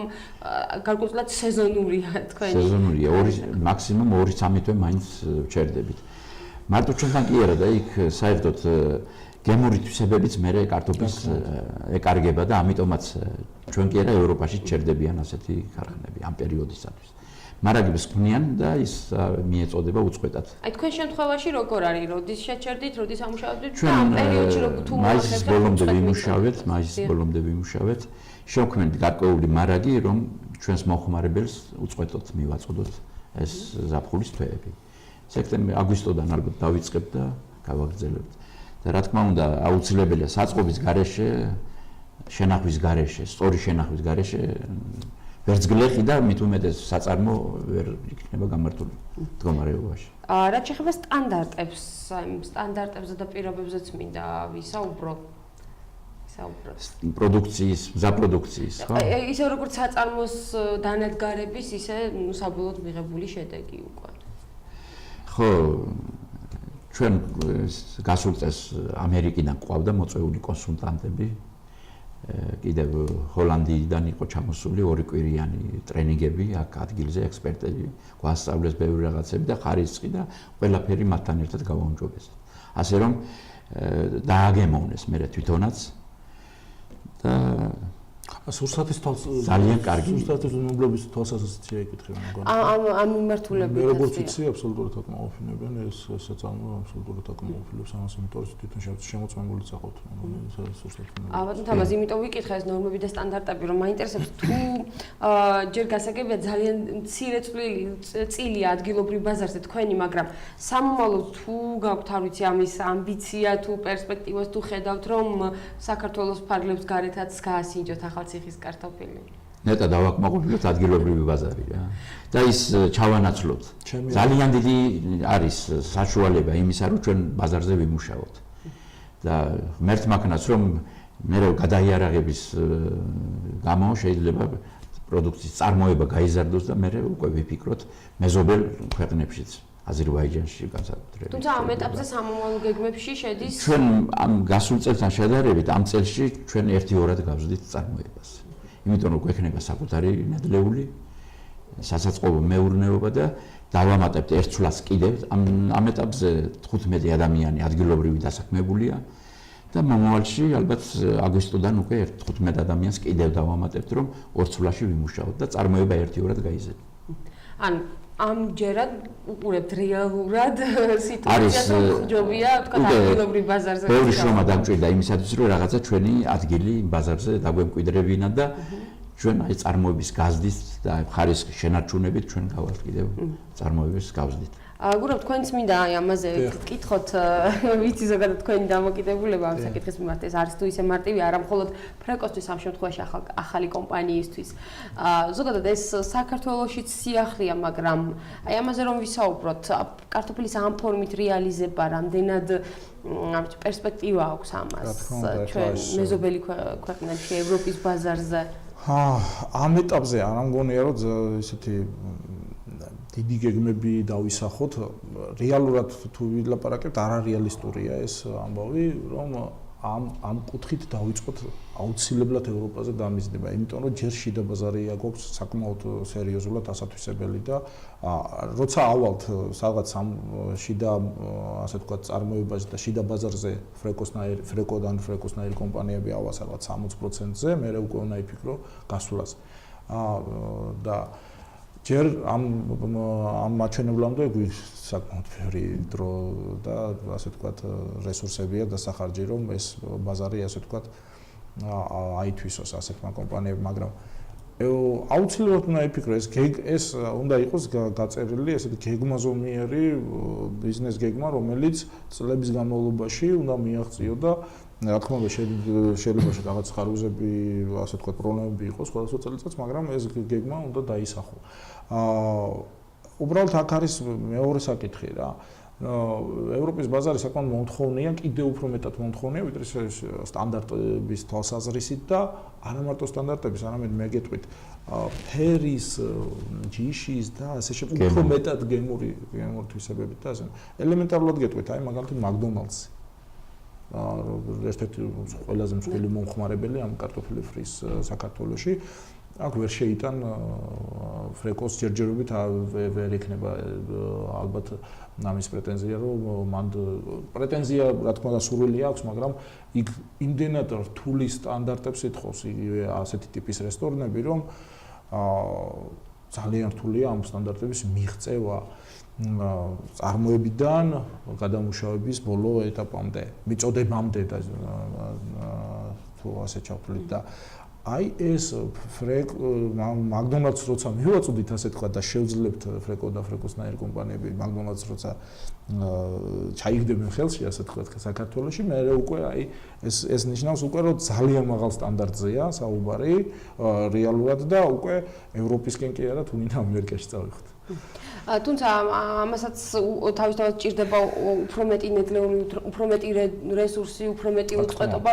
გარკვეულად სეზონურია თქვენი. სეზონურია, მაქსიმუმ 2-3 თვე მაინც ჩერდებით. მარტო ჩვენთან კი არა და იქ საერთოდ გემური თვისებებიც მე კარტოფილს ეკარგება და ამიტომაც ჩვენ კი არა ევროპაში ჩერდებიან ასეთი ქარხნები ამ პერიოდისათვის. მარაგებს ქმნიან და ის მიეწოდება უწყვეტად. აი თქვენ შემთხვევაში როგორ არის, როდის შეჩერდით, როდის ამუშავებთ და ამ პერიოდში როგორ თუ მაისის ბოლომდე ვიმუშავეთ, შევქმნით გარკვეული მარაგი, რომ ჩვენს მოხმარებელს უწყვეტად მივაწოდოთ ეს ზაფხულის თვეები. სექტემბერ-აგვისტოდან ალბათ დავიწყებთ და გავაგრძელებთ. და რა თქმა უნდა, აუცილებელია საწყობის გარეშე, შენახვის გარეშე, სწორი შენახვის გარეშე ვერც გლეხი და მით უმეტეს საწარმო ვერ იქნება გამართული მდგომარეობაში. რაც შეეხება სტანდარტებს, სტანდარტებზე და პირობებზეც მინდა ვისაუბრო. პროდუქციის, მზაპროდუქციის, ხო? ისე როგორც საწარმოს დანადგარების, ისე საბოლოოდ მიღებული შედეგი უკვე. ხო, ჩვენ გასულ წელს ამერიკიდან ყავდა მოწვეული კონსულტანტები, კიდევ ჰოლანდიიდან იყო ჩამოსული 2 კვირიანი ტრენინგები, აქ ადგილზე ექსპერტები გვასწავლეს ბევრი რაღაცები და ხარისხი და ყველაფერი მათთან ერთად გავაუმჯობესეთ. ასე რომ დააგემოვნეს მე თვითონაც და სურსათის ძალიან კარგი სურსათის უნებლობის თვალსაზრისით ეკითხება მგონი. ამ მიმართულებით. როგორც იცი, აბსოლუტურად აკმაყოფილებენ ესაც აბსოლუტურად აკმაყოფილებს ამას, იმიტომ რომ თვითონ შემოწმებული წახვთ მგონი სურსათის. ბატონ თამაზ, იმიტომ ვიკითხე ეს ნორმები და სტანდარტები, რომ მაინტერესებს თუ ჯერ გასაგებია ძალიან მცირე წილია ადგილობრივ ბაზარზე თქვენი, მაგრამ სამომავლოდ თუ გაქვთ არ ვიცი ამის ამბიცია თუ პერსპექტივას თუ ხედავთ, რომ საქართველოს ფარგლებს გარეთაც გაასინჯოთ ახალციხის კარტოფილი. ნეტა დავაკმაყოფილოთ ადგილობრივი ბაზარი რა. და ის ჩავანაცვლოთ. ძალიან დიდი არის საშუალება იმისა, რომ ჩვენ ბაზარზე ვიმუშაოთ. და ღმერთ მაქნას, რომ მე გადაიარაღების გამო შეიძლება პროდუქციის წარმოება გაიზარდოს და მე უკვე ვიფიქროთ მეზობელ ქვეყნებშიც. აზერბაიჯანში განსაკუთრებით. თუმცა ამ ეტაპზე სამომავლო გეგმებში შედის ჩვენ ამ გასულ წელთან შედარებით ამ წელში ჩვენ 1-2-რად გავზრდით წარმოებას. იმიტომ რომ გვექნება საკუთარი ნედლეული სასაწყობო მეურნეობა და დავამატებთ ერთსვლას კიდევ ამ ეტაპზე 15 ადამიანი ადგილობრივი დასაქმებულია და მომავალში ალბათ აგვისტოდან უკვე 15 ადამიანს კიდევ დავამატებთ, რომ ორცვლაში ვიმუშაოთ და წარმოება ერთიურად გაიზარდა. ან ამჯერად უყურებთ რეალურად სიტუაციას, რომ ხჯობია, თქვა ადგილობრივ ბაზარზე. ბევრი შრომა დამჭირდა იმისათვის, რომ რაღაცა ჩვენი ადგილი ბაზარზე დაგვემკვიდრებინა და ჩვენ აი წარმოების გაზრდით და ხარისხის შენარჩუნებით ჩვენ გავალთ კიდევ წარმოების გავზრდით. გურამ თქვენც მინდა აი ამაზე გკითხოთ, ვიცი ზოგადად თქვენი დამოკიდებულება ამ საკითხის მიმართ ეს არის თუ ისე მარტივი, არა მხოლოდ ფრეკოსთვის ამ შემთხვევაში ახალი კომპანიისთვის. ზოგადად ეს საქართველოშიც სიახლეა, მაგრამ აი ამაზე რომ ვისაუბროთ, კარტოფილის ამ ფორმით რეალიზება რამდენად პერსპექტივა აქვს ამას ჩვენ მეზობელი ქვეყნებში, ევროპის ბაზარზე? ამ ეტაპზე არ მგონია რომ ესეთი დიდი გეგმები დავისახოთ, რეალურად თუ ვილაპარაკებთ, არარეალისტურია ეს ამბავი, რომ ამ კუთხით დავიწყოთ აუცილებლად ევროპაზე დამიზნება, იმიტომ რომ ჯერ შიდა ბაზარია გვაქვს საკმაოდ სერიოზულად ასათვისებელი და როცა ავალთ სადღაც ამ შიდა ასე ვთქვათ წარმოებაში და შიდა ბაზარზე ფრეკოსნაირი კომპანიები ავალ სადღაც 60%-ზე, მე უკვე უნდა იფიქრო გასვლას. და ჯერ ამ მაჩვენებლამდე საკმაოდ ბევრი დრო და ასე ვთქვათ რესურსებია დასახარჯი, რომ ეს ბაზარი ასე ვთქვათ აითვისოს ასეთმა კომპანიებმა, მაგრამ აუცილებლად უნდა იფიქრო ეს უნდა იყოს გაწერილი ესეთი გეგმაზომიერი ბიზნეს გეგმა, რომელიც წლების განმავლობაში უნდა მიაღწიო და რა თქმა უნდა შეიძლება რაღაც ხარვეზები, ასე ვთქვათ, პრობლემები იყოს სხვადასხვა წელიწადს, მაგრამ ეს გეგმა უნდა დაისახო. უბრალოდ აქ არის მეორე საკითხი რა. ევროპის ბაზარი საკმაოდ მომთხოვნია, კიდევ უფრო მეტად მომთხოვნია, ვიდრე სტანდარტების თვალსაზრისით და არა მარტო სტანდარტების, არამედ მე გეტყვით ფერის, ჯიშის და ასე შემდეგ უფრო მეტად გემური თვისებებით და ასე. ელემენტარულად გეტყვით, აი მაგალითად მაკდონალდსი. ერთ-ერთი ყველაზე მსხვილი მომხმარებელი ამ კარტოფილი ფრის საქართველოში. აქ ვერ შეიტან ფრეკოს ჯერჯერობით ვერ იქნება ალბათ ამის პრეტენზია, რომ მან პრეტენზია რა თქმა უნდა სურვილი აქვს, მაგრამ იქ იმდენად რთული სტანდარტებს ეთხოვს იგივე ასეთი ტიპის რესტორნები, რომ ძალიან რთულია ამ სტანდარტების მიღწევა წარმოებიდან გადამუშავების ბოლო ეტაპამდე, მიწოდებამდე და თუ ასე ჩავთვლით და აი ეს მაკდონალდს როცა მივაწოდით ასე თქვა და შევძლებთ ფრეკო და ფრეკოსნაირი კომპანიები მაკდონალდს როცა ჩაიგდებენ ხელში ასე თქვა საქართველოში, მე უკვე აი ეს ნიშნავს უკვე რომ ძალიან მაღალ სტანდარტზეა საუბარი რეალურად და უკვე ევროპისკენ კი არა, თუნდაც ამერიკაში წავიხოთ. თუმცა ამასაც თავისთავად ჭირდება უფრო მეტი ნედლეული, უფრო მეტი რესურსი, უფრო მეტი უწყლობა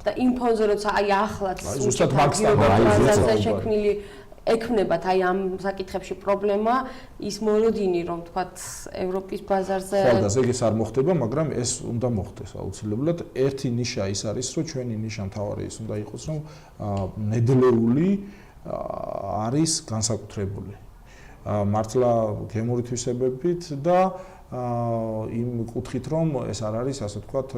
და იმ ფონზე როცა აი ახლაც ზუსტად მაგსტაბაზე შექმნილი ექმნებათ აი ამ საკითხებში პრობლემა, ის მოლოდინი რომ თქვათ ევროპის ბაზარზე ხალხაზე ეს არ მოხდება, მაგრამ ეს უნდა მოხდეს აუცილებლად. ერთი ნიშა ის არის, რომ ჩვენი ნიშა მთავარი ის უნდა იყოს, რომ ნედლეული არის განსაკუთრებული. მართლა გემური თვისებებით და იმ კუთხით რომ ეს არ არის ასე ვთქვათ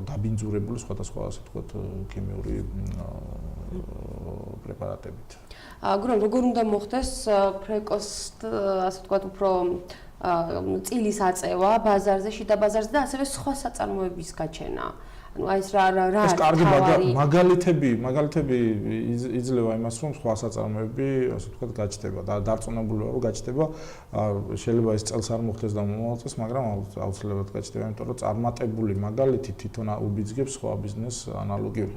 დაბინძურებული სხვადასხვა ასე ვთქვათ ქიმიური პრეპარატებით. გურამ როგორ უნდა მოხდეს ფრეკოს ასე ვთქვათ უფრო წილის აწევა ბაზარზე, შიდა ბაზარზე და ასევე სხვა საწარმოების გაჩენა? ანუ აი ეს რა ეს კარგი მაგალითები იძლევა იმას, რომ სხვა საწარმოები, ასე ვთქვათ, გაჩნდება და დარწმუნებულია, რომ გაჩნდება, შეიძლება ეს წელს არ მოხდეს და მომავალ წელს, მაგრამ აუცილებლად გაჩნდება, იმიტომ რომ წარმატებული მაგალითი თვითონ უბიძგებს სხვა ბიზნეს ანალოგიებს.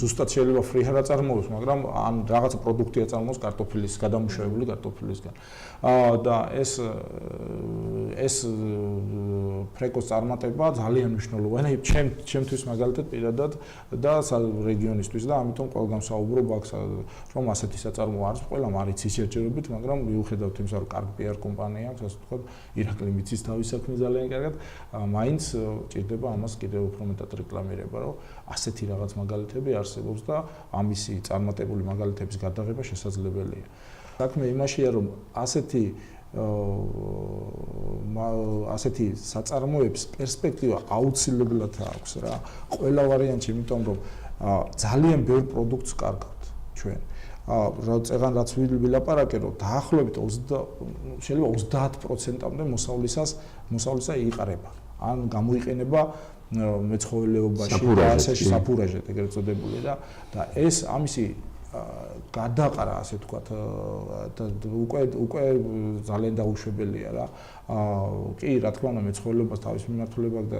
ზუსტად შეიძლება ფრი არ აწარმოოს, მაგრამ ან რაღაცა პროდუქტი აწარმოოს კარტოფილის, გადამუშავებული კარტოფილისგან. და ეს ფრეკოს წარმატება ძალიან მნიშვნელოვანია ჩემთვის მაგალითად პირადად და რეგიონისთვის და ამიტომ ყველგან საუბრობ აქ რომ ასეთი საწარმოო არის, ყველამ არ იცის შეჯერებით, მაგრამ მიუხედავად იმისა, რომ კარგი PR კომპანია აქვს, ასე ვთქვათ, ირაკლი მიცის თავის საქმე ძალიან კარგად, მაინც ჭირდება ამას კიდევ უფრო მეტად რეკლამირება, რომ ასეთი რაღაც მაგალითები არსებობს და ამისი წარმატებული მაგალითების გადაღება შესაძლებელია. საქმე იმაშია, რომ ასეთი ასეთი საწარმოების პერსპექტივა აუცილებლად აქვს რა. ყველა ვარიანტში, იმიტომ რომ ძალიან ბევრ პროდუქტს კარგავთ ჩვენ. წეგან რაც ვილაპარაკე, რომ დაახლოებით შეიძლება 30%-მდე მოსავლისა იყარება. ან გამოიყენება მეცხოველეობაში და ასეთი საფურაჟეთ ეგრეთ წოდებული და ეს ამისი გადაყრა ასე ვთქვათ უკვე ძალიან დაუშვებელია რა. კი, რა თქმა უნდა, მეცხოველეობას თავის მიმართულება და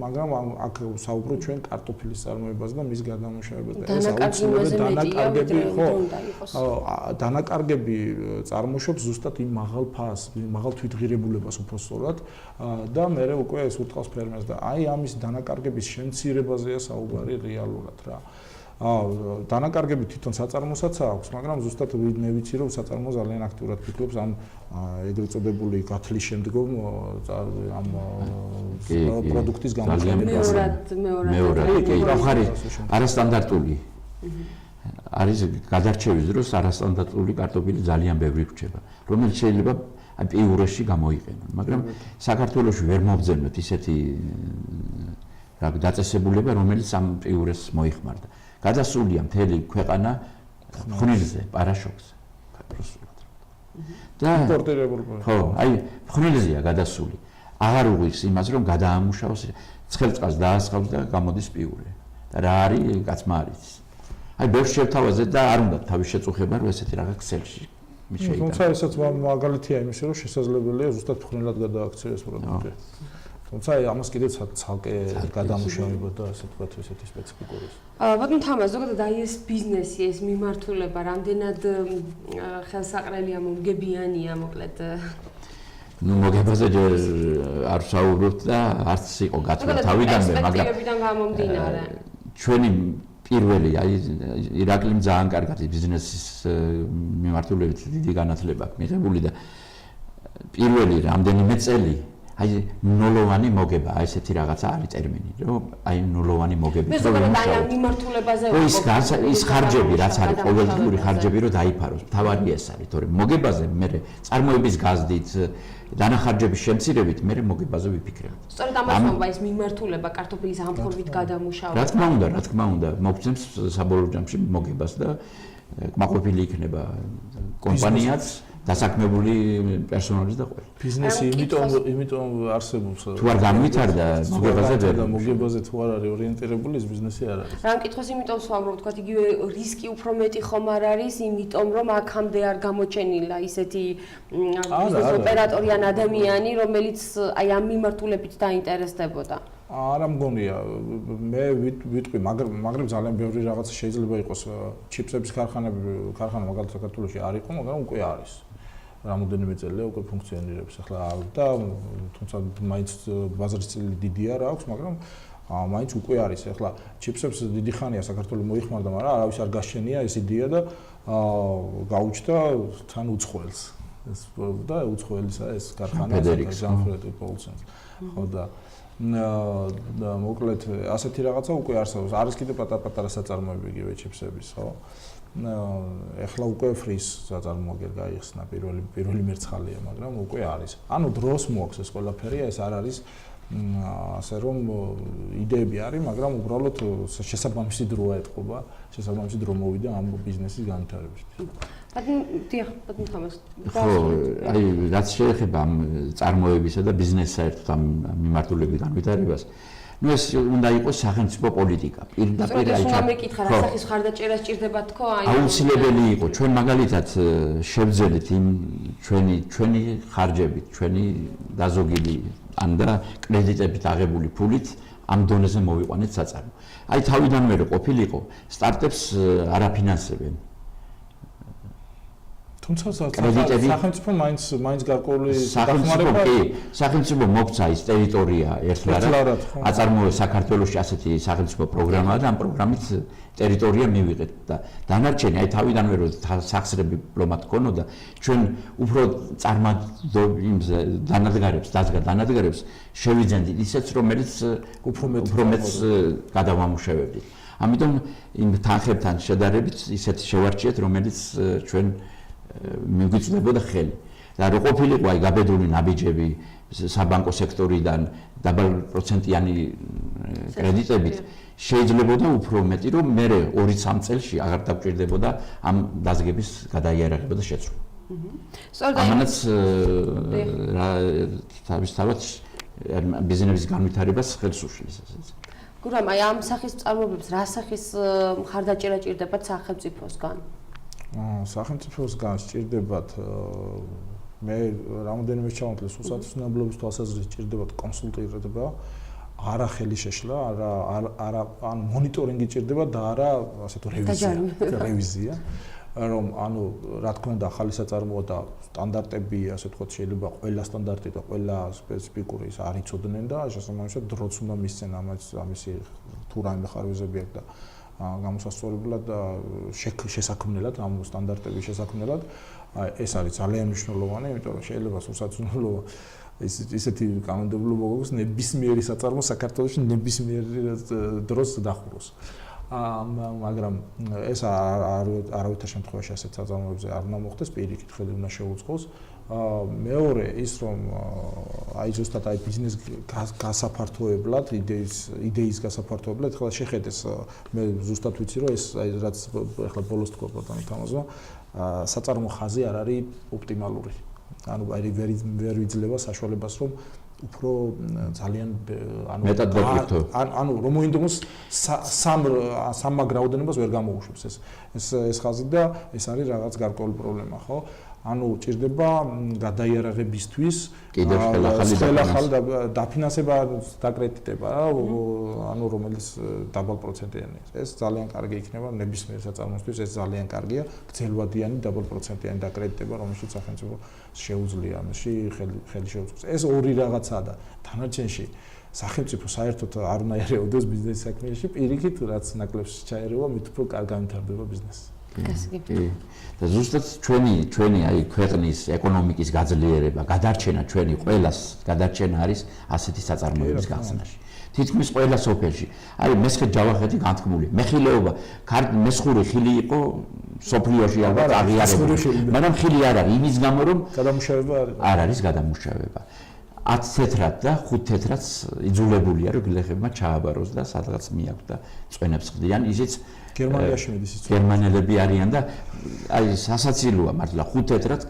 მაგრამ აქ საუბრობთ ჩვენ კარტოფილის წარმოებას და მის გადამუშავებას და ეს აუცილებლად დანაკარგები წარმოშობს ზუსტად იმ მაღალ თვითღირებულებას უფრო სწორად და მე უკვე ეს ურტყავს ფერმერს და აი ამის დანაკარგების შემცირებაზეა საუბარი რეალურად რა. დანაკარგები თვითონ საწარმოსაც აქვს, მაგრამ ზუსტად მე ვიცი რომ საწარმო ძალიან აქტიურად ფიქრობს ამ ეგრეთ წოდებული გათლის შემდგომ ამ პროდუქტის გამოყენებაზე. მეორე არასტანდარტული არის გადარჩევის დროს არასტანდარტული კარტოფილი ძალიან ბევრი რჩება, რომელიც შეიძლება პიურეში გამოიყენონ, მაგრამ საქართველოში ვერ მობძენოთ ისეთი დაწესებულება, რომელიც ამ პიურეს მოიხმარდა. გადასულია მთელი ქვეყანა ხვნილზე, პარაშოკზე, პროსულად. და იმპორტირებული. ხო, აი ხვნილზეა გადასული. აღარ უღირს იმას, რომ გადაამუშავოს, ცხელწყალს დაასხავს და გამოდის პიურე. და რა არის, კაცმა არის. აი ბევრს შევთავაზე და არ უნდა თავის შეწუხება, რომ ესეთი რაღაც ქსელში შეიტანა. თუმცა ესაც მაგალითია იმისა, რომ შესაძლებელია ზუსტად ხვნილად გადააქცევას პროდუქტი. თუმცა ამას კიდევ ცალკე გადამუშავება და ასე ვთქვათ ესეთი სპეციფიკური. ბატონ თამაზ, ზოგადად აი ეს ბიზნესი, ეს მიმართულება რამდენად ხელსაყრელია, მომგებიანია, მოკლედ. ნუ მოგებაზე არ ვსაუბრობთ და არც იყო გათვლა თავიდანვე, მაგრამ გამომდინარე. ჩვენი პირველი აი ირაკლიმ ძალიან კარგად ბიზნესის მიმართულებით დიდი განათლება აქვს მიღებული და პირველი რამდენიმე წელი აი ნულოვანი მოგება, აი ესეთი რაღაცა არის ტერმინი, რომ აი ნულოვანი მოგები. მე ზოგადად აი ამ მიმართულებაზე ის ხარჯები, რაც არის ყოველდღიური ხარჯები, რომ დაიფაროს, თავარი ეს არის, თორემ მოგებაზე მე წარმოების გაზდით, დანახარჯების შემცირებით მე მოგებაზე ვიფიქრებ. სწორედ ამას მომვა ეს მიმართულება კარტოფილის ამ ფორმით გადამუშავება. რა თქმა უნდა, მოგცემს საბოლოო ჯამში მოგებას და კმაყოფილი იქნება კომპანიაც დასაქმებული პერსონაჟი და ყველა. ბიზნესი იმიტომ არსებობს. თუ არ განვითარდა მოგებაზე თუ არ არის ორიენტირებული, ეს ბიზნესი არ არის. რა მკითხოს იმიტომ ვსვამრობ, თქვა იგივე რისკი უფრო მეტი ხომ არ არის, იმიტომ რომ აქამდე არ გამოჩენილა ისეთი ბიზნეს ოპერატორი ან ადამიანი, რომელიც აი ამ მიმართულებით დაინტერესდებოდა. არა მგონია, მე ვიტყვი, მაგრამ ძალიან ბევრი რაღაცა შეიძლება იყოს ჩიპსების ქარხანა მაგალითად საქართველოში არ იყო, მაგრამ უკვე არის. რამოდენიმე წელია უკვე ფუნქციონირებს ახლა და თუმცა მაინც ბაზრის წილი დიდი არ აქვს, მაგრამ მაინც უკვე არის. ახლა ჩიპსებს დიდი ხანია საქართველოს მოიხმარდა, მაგრამ არავის არ გაშენია ეს იდეა და გაუჩნდა თან უცხოელს. ეს და უცხოელისა ეს ქარხანა ჯანფრედი პოლსენს. ხო და მოკლედ ასეთი რაღაცა უკვე არსებობს. არის კიდე პატარა საწარმოები იგივე ჩიპსების, ხო? ეხლა უკვე ფრის საწარმოები გაიხსნა პირველი მერცხალია, მაგრამ უკვე არის. ანუ დროს მოაქვს ეს ყველაფერი, ეს არ არის ასე რომ იდეები არის, მაგრამ უბრალოდ შესაბამისი დროა ეთყობა, შესაბამისი დრო მოვიდა ამ ბიზნესის განვითარებისთვის. ბატონ თამაზ. ხო, აი რაც შეეხება ამ წარმოებისა და ბიზნესს საერთოდ ამ მიმართულებით განვითარებას, ну ეს უნდა იყოს სახელმწიფო პოლიტიკა. პირდაპირ აი ჩვენ მეკითხა რა სახის ხარდაჭერა სჭირდება თქო აი აუცილებელი იყო. ჩვენ მაგალითად შევძელით იმ ჩვენი ხარჯებით, ჩვენი დაზოგილი ან და კრედიტებით აღებული ფულით ამ დონეზე მოვიყვანეთ საწარმო. აი თავიდანვე რო ყოფილიყო, სტარტაპს არ აფინანსებენ. თუმცა სახელმწიფო მაინც გარკვეული დახმარება სახელმწიფო მოგცა ის ტერიტორია ერთლარად აწარმოეს საქართველოში ასეთი სახელმწიფო პროგრამაა და ამ პროგრამით ტერიტორია მივიღეთ და დანარჩენი აი თავიდანვე რო სახსრები დიპლომატ ქონოდა ჩვენ უფრო დანადგარებს შევიძენდით ისეც რომელიც უფრო მეტს გადავამუშავებდით. ამიტომ იმ თანხებთან შედარებით ისეთ შევარჩიეთ რომელიც ჩვენ მიგვიწვდებოდა ხელი. და რო ყოფილიყო აი გაბედული ნაბიჯები საბანკო სექტორიდან დაბალპროცენტიანი კრედიტებით შეიძლებოდა უფრო მეტი რომ მე 2-3 წელში აღარ დაგვჭირდებოდა ამ დაზგების გადაიარაღება და შეცვლა. ამანაც თავისთავად ბიზნესის განვითარებას ხელს უშლის ესეც. გურამ, აი ამ სახის წარმოებებს რა სახის მხარდაჭერა ჭირდებათ სახელმწიფოსგან? სახელმწიფოსგან სჭირდებათ მე რამოდენიმე ჩავამთვლე სულსათმობლობის თვალსაზრისით სჭირდებათ კონსულტირება, არა ხელიშეშლა, არა ან მონიტორინგი სჭირდება და არა ასე თუ რევიზია. რომ ანუ რა თქმა უნდა ახალი საწარმოა და სტანდარტები ასე ვთქვათ შეიძლება ყველა სტანდარტი და ყველა სპეციფიკური ის არ იცოდნენ და შესაბამისად დროც უნდა მისცენ ამისი თუ რაიმე ხარვეზები აქვს და გამოსასწორებლად და შესაქმნელად ამ სტანდარტების შესაქმნელად ეს არის ძალიან მნიშვნელოვანი, იმიტომ რომ შეიძლება სულსათმობლო ისეთი კანონმდებლობა გვაქვს ნებისმიერი საწარმო საქართველოში ნებისმიერ დროს დახუროს. მაგრამ ეს არავითარ შემთხვევაში ასეთ საწარმოებზე არ უნდა მოხდეს, პირიქით ხელი უნდა შეუწყოს. მეორე ის რომ აი ზუსტად აი ბიზნეს გასაფართოებლად, იდეის გასაფართოებლად, ახლა შეხედეს მე ზუსტად ვიცი რომ ეს აი რაც ახლა ბოლოს თქვა ბატონო თამაზმა, საწარმო ხაზი არ არის ოპტიმალური. ანუ აი ვერ ვიძლევა საშუალებას რომ უფრო ძალიან ანუ რომ მოინდომოს სამმაგ რაოდენობას ვერ გამოუშვებს ეს ხაზი და ეს არის რაღაც გარკვეული პრობლემა, ხო? ანუ ჭირდება გადაიარაღებისთვის ხელახალი დაფინანსება დაკრედიტება, ანუ რომელიც დაბალპროცენტიანი. ეს ძალიან კარგი იქნება ნებისმიერ საწარმოსთვის, ეს ძალიან კარგია, გრძელვადიანი დაბალპროცენტიანი დაკრედიტება, რომელშიც სახელმწიფო შეუძლია ამაში ხელი შეუწყოს. ეს ორი რაღაცაა და დანარჩენში სახელმწიფო საერთოდ არ უნდა ერეოდეს ბიზნეს საქმეში, პირიქით რაც ნაკლებს ჩაერევა, მით უფრო კარგ განვითარდება ბიზნესი. და ზუსტად ჩვენი აი ქვეყნის ეკონომიკის გაძლიერება, გადარჩენა ჩვენი ყველას გადარჩენა არის ასეთი საწარმოების გახსნაში. თითქმის ყველა სოფელში. აი მესხეთ ჯავახეთი განთქმული. მეხილეობა, მესხური ხილი იყო სოფლიოში ალბათ აღიარებული. მაგრამ ხილი არ არის იმის გამო რომ გადამუშავება არ არის გადამუშავება. 10 თეთრად და 5 თეთრად იძულებულია რომ გლეხებმა ჩააბაროს და სადღაც მიაქვს და წვენებს ხდიან, ისიც გერმანიაში მიდის ის გერმანელები არიან და აი სასაცილოა მართლა 5 თეთრად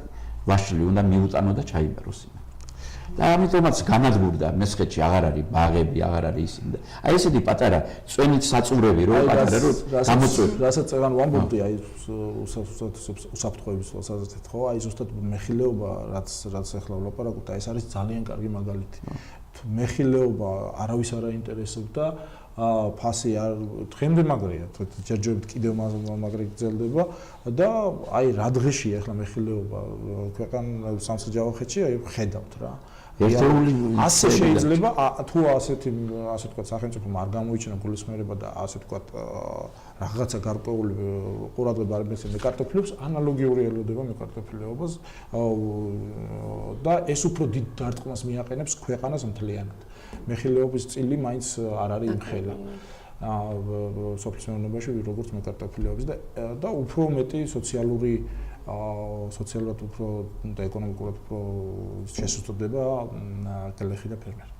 ვაშლი უნდა მიუტანო და ჩაიბაროს. და ამიტომაც განადგურდა მესხეთში აღარ არის ბაღები, აღარ არის ისინი და აი ესეთი პატარა წვენით საწურები რო პატარა რო გამოწვევ. რასაც აღარ ვამბობდი აი უსაფრთხოების თვალსაზრისით, ხო? აი ზუსტად მეხილეობა რაც ახლა ვლაპარაკობთ, ეს არის ძალიან კარგი მაგალითი. მეხილეობა არავის არ აინტერესებდა ფასი არ დღემდე მაგრია, ჯერჯერობით კიდევ მაგრი გრძელდება და აი რა დღეში ახლა მეხილეობა ქვეყან სამსჯავახეთში აი ხედავთ რა. ასე შეიძლება თუ ასე ვთქვათ სახელმწიფომ არ გამოიჩინა გულისხმიერება და ასე ვთქვათ რაღაცა გარკვეული ყურადღება არ მისცემდა კარტოფილებს, ანალოგიური ელოდება მე კარტოფილეობას და ეს უფრო დიდ დარტყმას მიაყენებს ქვეყანას მთლიანად. მეხილეობის წილი მაინც არ არის იმხელა. სოფლის მეურნეობაში როგორც მე კარტოფილეობის და უფრო მეტი სოციალურად უფრო და ეკონომიკურად უფრო შესუსტდება გლეხი და ფერმერი.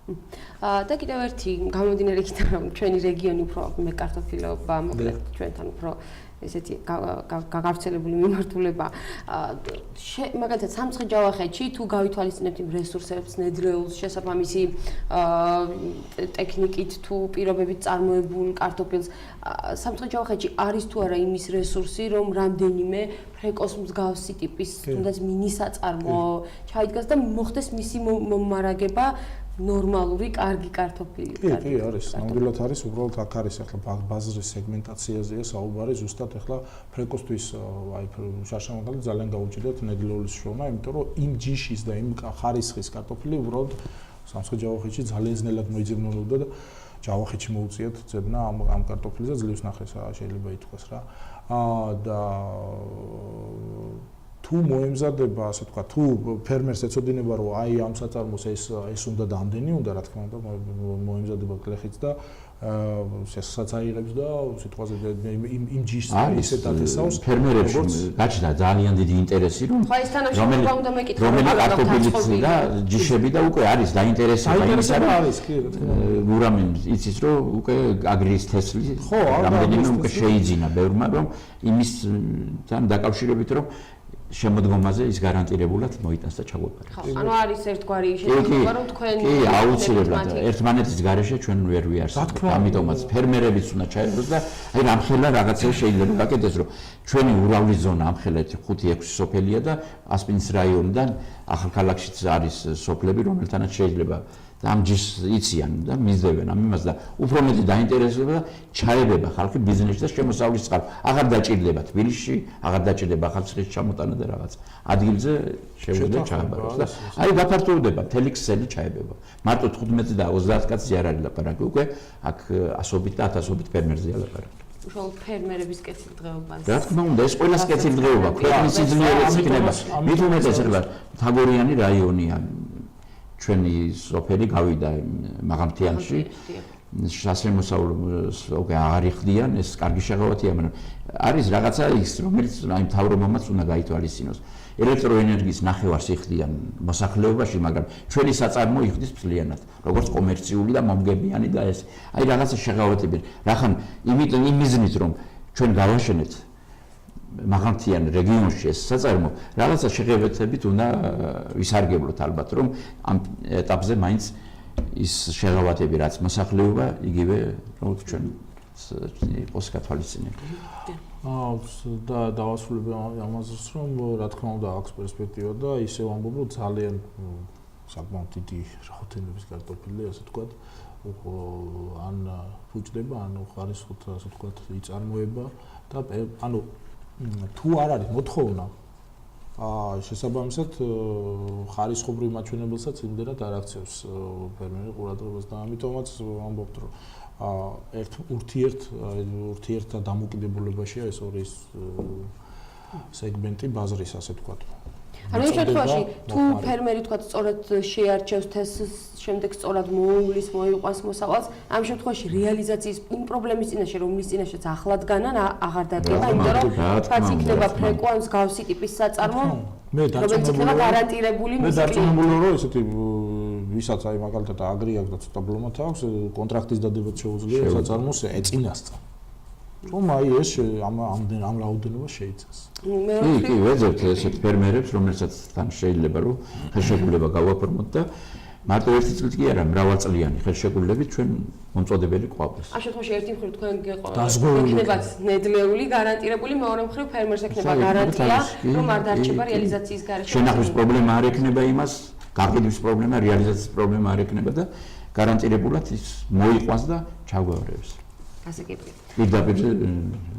და კიდევ ერთი გამომდინარე იქიდან რომ ჩვენი რეგიონი უფრო მე კარტოფილეობა მოკლედ ჩვენთან უფრო ესეთი გავრცელებული მიმართულება მაგალითად სამცხე-ჯავახეთში თუ გავითვალისწინებთ იმ რესურსებს, ნედლეულს, შესაბამისი ტექნიკით თუ პირობებით წარმოებულ კარტოფილს, სამცხე-ჯავახეთში არის თუ არა იმის რესურსი, რომ რამდენიმე ფრეკოს მსგავსი ტიპის თუნდაც მინისაწარმო ჩაიდგას და მოხდეს მისი მომარაგება ნორმალური კარგი კარტოფილი. კი, არის. ნამდვილად არის, უბრალოდ აქ არის ახლა ბაზრის სეგმენტაციაზეა საუბარი, ზუსტად ახლა ფრეკოსთვის აი შარშამაგალი ძალიან გაუჭირდათ ნედლეულის შრომა, იმიტომ რომ იმ ჯიშის და იმ ხარისხის კარტოფილი უბრალოდ სამცხე-ჯავახეთში ძალიან ძნელად მოიძებნებოდა და ჯავახეთში მოუწიათ ძებნა ამ კარტოფილს და ძლივს ნახეს შეიძლება ითქვას რა. და თუ მოემზადება, ასე თქვა, თუ ფერმერს ეცოდინება, რომ აი ამ საწარმოს ეს უნდა და ამდენი უნდა, რა თქმა უნდა, მოემზადება გლეხიც და შესაძაც აიღებს და სიტყვაზე იმ ჯიშს ისეთ ათესავს ფერმერებს გაჩნდა ძალიან დიდი ინტერესი რომ რომელი კარტოფილი და ჯიშები და უკვე არის დაინტერესება იმის არის კი გურამენ იცის რომ უკვე აგრის თესლი რამდენიმე უკვე შეიძინა ბევრმა რომ იმისთან დაკავშირებით რომ შემოდგომაზე ის გარანტირებულად მოიტანს და ჩაგვეპარებს. ანუ არის ერთგვარი შეიძლება რომ თქვენ კი, აუცილებლად ერთმანეთის გარეშე ჩვენ ვერ ვიარსებთ. ამიტომაც ფერმერებიც უნდა ჩაერთოს და აი რამხელა რაღაცა შეიძლება გაკეთდეს რომ ჩვენი ურალის ზონა ამხელა 5-6 სოფელია და ასპინის რაიონიდან ახალქალაქშიც არის სოფლები რომელთანაც შეიძლება და ამ ჯიშს იციან და მისდევენ ამ იმას და უფრო მეტი დაინტერესება და ჩაებება ხალხი ბიზნესში და შემოსავლის წყალ. აღარ დაჭირდება თბილისში, აღარ დაჭირდება ახალციხის ჩამოტანა და რაღაც. ადგილზე შეუძლია ჩააბაროს და აი გაფართოვდება მთელი ქსელი ჩაებება. მარტო 15 და 30 კაცი არ არის ლაპარაკი, უკვე აქ ასობით და ათასობით ფერმერზეა ლაპარაკი. უშუალოდ ფერმერების კეთილდღეობას. რა თქმა უნდა, ეს ყველა კეთილდღეობა, ქვეყნის სიძლიერეც იქნება. მით უმეტეს ახლა თაგორიანი რაიონია. ჩვენი სოფელი გავიდა მაღალმთიანში სასემოსავლო უკვე აღარ იხდიან ეს კარგი შეღავათია მაგრამ არის რაღაცა ის რომელიც აი მთავრობამაც უნდა გაითვალისწინოს ელექტროენერგიის ნახევარს იხდიან მოსახლეობაში მაგრამ ჩვენი საწარმო იხდის მთლიანად როგორც კომერციული და მომგებიანი და ეს აი რაღაცა შეღავათები რახან იმიტომ იმ მიზნით რომ ჩვენ გავაშენეთ მაღალმთიან რეგიონში ეს საწარმო რაღაცა შეღავათებით უნდა ვისარგებლოთ ალბათ რომ ამ ეტაპზე მაინც ის შეღავათები რაც მოსახლეობა იგივე რომ ჩვენ იყოს გათვალისწინებული. და დავასრულებ ამაზეც რომ რა თქმა უნდა აქვს პერსპექტივა და ისე ვამბობ რომ ძალიან საკმაოდ დიდი რაოდენობის კარტოფილი ასე ვთქვათ ან ფუჭდება ან ხარისხით ასე ვთქვათ იწარმოება და ანუ თუ არ არის მოთხოვნა შესაბამისად ხარისხობრივ მაჩვენებელსაც იმდენად არ აქცევს ფერმერი ყურადღებას და ამიტომაც ვამბობთ რომ ურთიერთა დამოკიდებულებაშია ეს ორი სეგმენტი ბაზრის ასე ვთქვათ. ანუ იმ შემთხვევაში თუ ფერმერი თქვა სწორად შეარჩევს თესლს, შემდეგ სწორად მოუვლის, მოიყვანს მოსავალს, ამ შემთხვევაში რეალიზაციის იმ პრობლემის წინაშე, რომლის წინაშეც ახლად განან აღარ დადგება, იმიტომ რომ თქვაც იქნება ფრეკვა მსგავსი ტიპის საწარმო, რომელიც იქნება გარანტირებული მე დარწმუნებული რომ ესეთი ვისაც აი მაგალითად აგრი აქვს და ცოტა ბლომად აქვს, კონტრაქტის დადებაც შეუძლია საწარმოს ეწინასწარ. რომ აი ეს ამ რაოდენობა შეიცავს. კი, ვეძებთ ესეთ ფერმერებს, რომელსაც თან შეიძლება რომ ხელშეკრულება გავაფორმოთ და მარტო ერთი წლით კი არა, მრავალწლიანი ხელშეკრულებით ჩვენ მომწოდებელი ყვავდეს. ამ შემთხვევაში ერთი მხრივ თქვენ გეყოლათ ნედლეული, გარანტირებული, მეორე მხრივ ფერმერს ექნება გარანტია, რომ არ დარჩება რეალიზაციის გარეშე. შენახვის პრობლემა არ ექნება იმას, გაყიდვის პრობლემა, რეალიზაციის პრობლემა არ ექნება და გარანტირებულად ის მოიყვანს და ჩაგვეორებს. ასე კი. პირდაპირ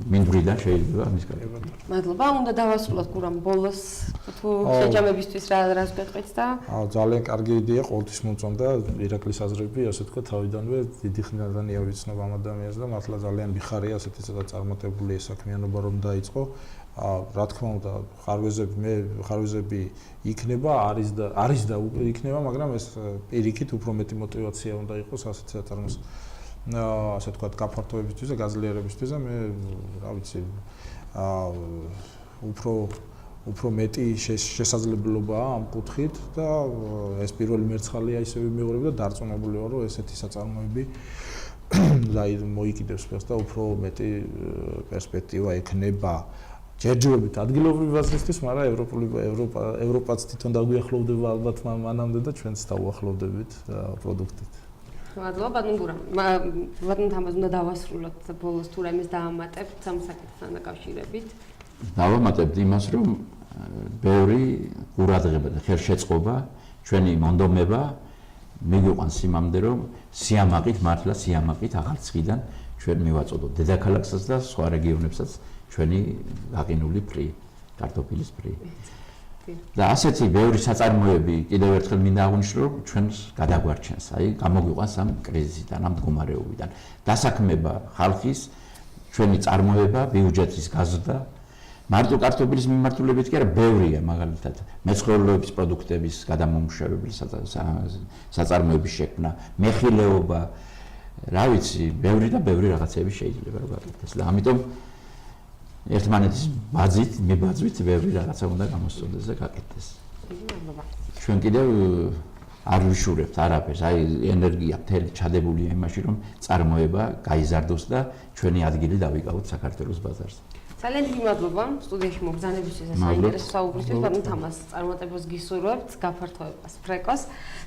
მინდვრიდან შეიძლება ამის გარკვევა. მადლობა, უნდა დავასრულოთ გურამ ბოლოს თუ შეჯამებისთვის რას გეტყვით და ძალიან კარგი იდეა ყოველთვის მომწონდა ირაკლის აზრები, ასე თქვა თავიდანვე დიდი ხნიდან ვიცნობ ამ ადამიანს და მართლა ძალიან მიხარია ასეთი ცოტა წარმატებული საქმიანობა რომ დაიწყო. რა თქმა უნდა, ხარვეზები იქნება, არის და იქნება, მაგრამ ეს პირიქით უფრო მეტი мотиваცია უნდა იყოს ასეთი საწარმოს ასე ვთქვათ, გაფართოებისთვის და გაძლიერებისთვის და მე რა ვიცი, უფრო მეტი შესაძლებლობაა ამ კუთხით და ეს პირველი მერცხალია ისე ვიმეორებ და დარწმუნებული ვარ, რომ ესეთი საწარმოები მოიკიდებს ფეხს და უფრო მეტი პერსპექტივა ექნება. ჯერჯერობით ადგილობრივი ბაზრისთვის, მაგრამ ევროპაც თვითონ დაგვიახლოვდება ალბათ მანამდე და ჩვენც დავუახლოვდებით პროდუქტით. მადლობა, ბატონ გურამ. ბატონ თამაზ უნდა დავასრულოთ ბოლოს თუ რამეს დაამატებთ ამ საკითხთან დაკავშირებით. დავამატებთ იმას, რომ ბევრი ყურადღება და ხელშეწყობა ჩვენი მონდომება მიგვიყვანს იმამდე, რომ სიამაყით მართლა სიამაყით ახალციხიდან ჩვენ მივაწოდოთ დედაქალაქსაც და სხვა რეგიონებსაც ჩვენი გაყინული ფრი, კარტოფილის ფრი. და ასეთი ბევრი საწარმოები კიდევ ერთხელ მინდა აღვნიშნო, რომ ჩვენს გადაგვარჩენს, აი გამოგვიყვანს ამ კრიზისიდან, ამ მდგომარეობიდან. დასაქმება ხალხის, ჩვენი წარმოება, ბიუჯეტის გაზრდა მარტო კარტოფილის მიმართულებით კი არა, ბევრია მაგალითად მეცხოველეობის პროდუქტების გადამამუშავებელი საწარმოების შექმნა, მეხილეობა, რა ვიცი, ბევრი და ბევრი რაღაცები შეიძლება რომ გაკეთდეს და ამიტომ ერთმანეთის მიბაძვით ბევრი რაღაცა უნდა გამოსწორდეს და გაკეთდეს. ჩვენ კიდევ არ ვიშურებთ არაფერს, აი ენერგია მთელი ჩადებულია იმაში, რომ წარმოება გაიზარდოს და ჩვენი ადგილი დავიკავოთ საქართველოს ბაზარზე. ძალიან დიდი მადლობა სტუდიაში მოგზაურობისთვის და საინტერესო საუბრისთვის. ბატონ თამაზ წარმატებას გისურვებთ, გაფართოებას ფრეკოს.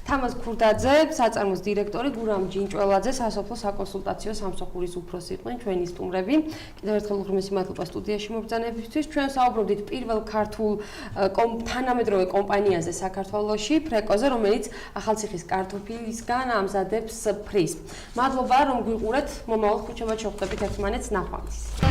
თამაზ ქურდაძე, საწარმოს დირექტორი, გურამ ჯინჭველაძე, სასოფლო საკონსულტაციო სამსახურის უფროსი იყვნენ ჩვენი სტუმრები. კიდევ ერთხელ უღრმესი მადლობა სტუდიაში მოგზაურობისთვის. ჩვენ საუბრობდით პირველ ქართულ თანამედროვე კომპანიაზე საქართველოში, ფრეკოზე, რომელიც ახალციხის კარტოფილისგან ამზადებს ფრის. მადლობა რომ გვიყურეთ. მომავალ ხუთშაბათს შევხვდებით ერთმანეთს ნახვამდის.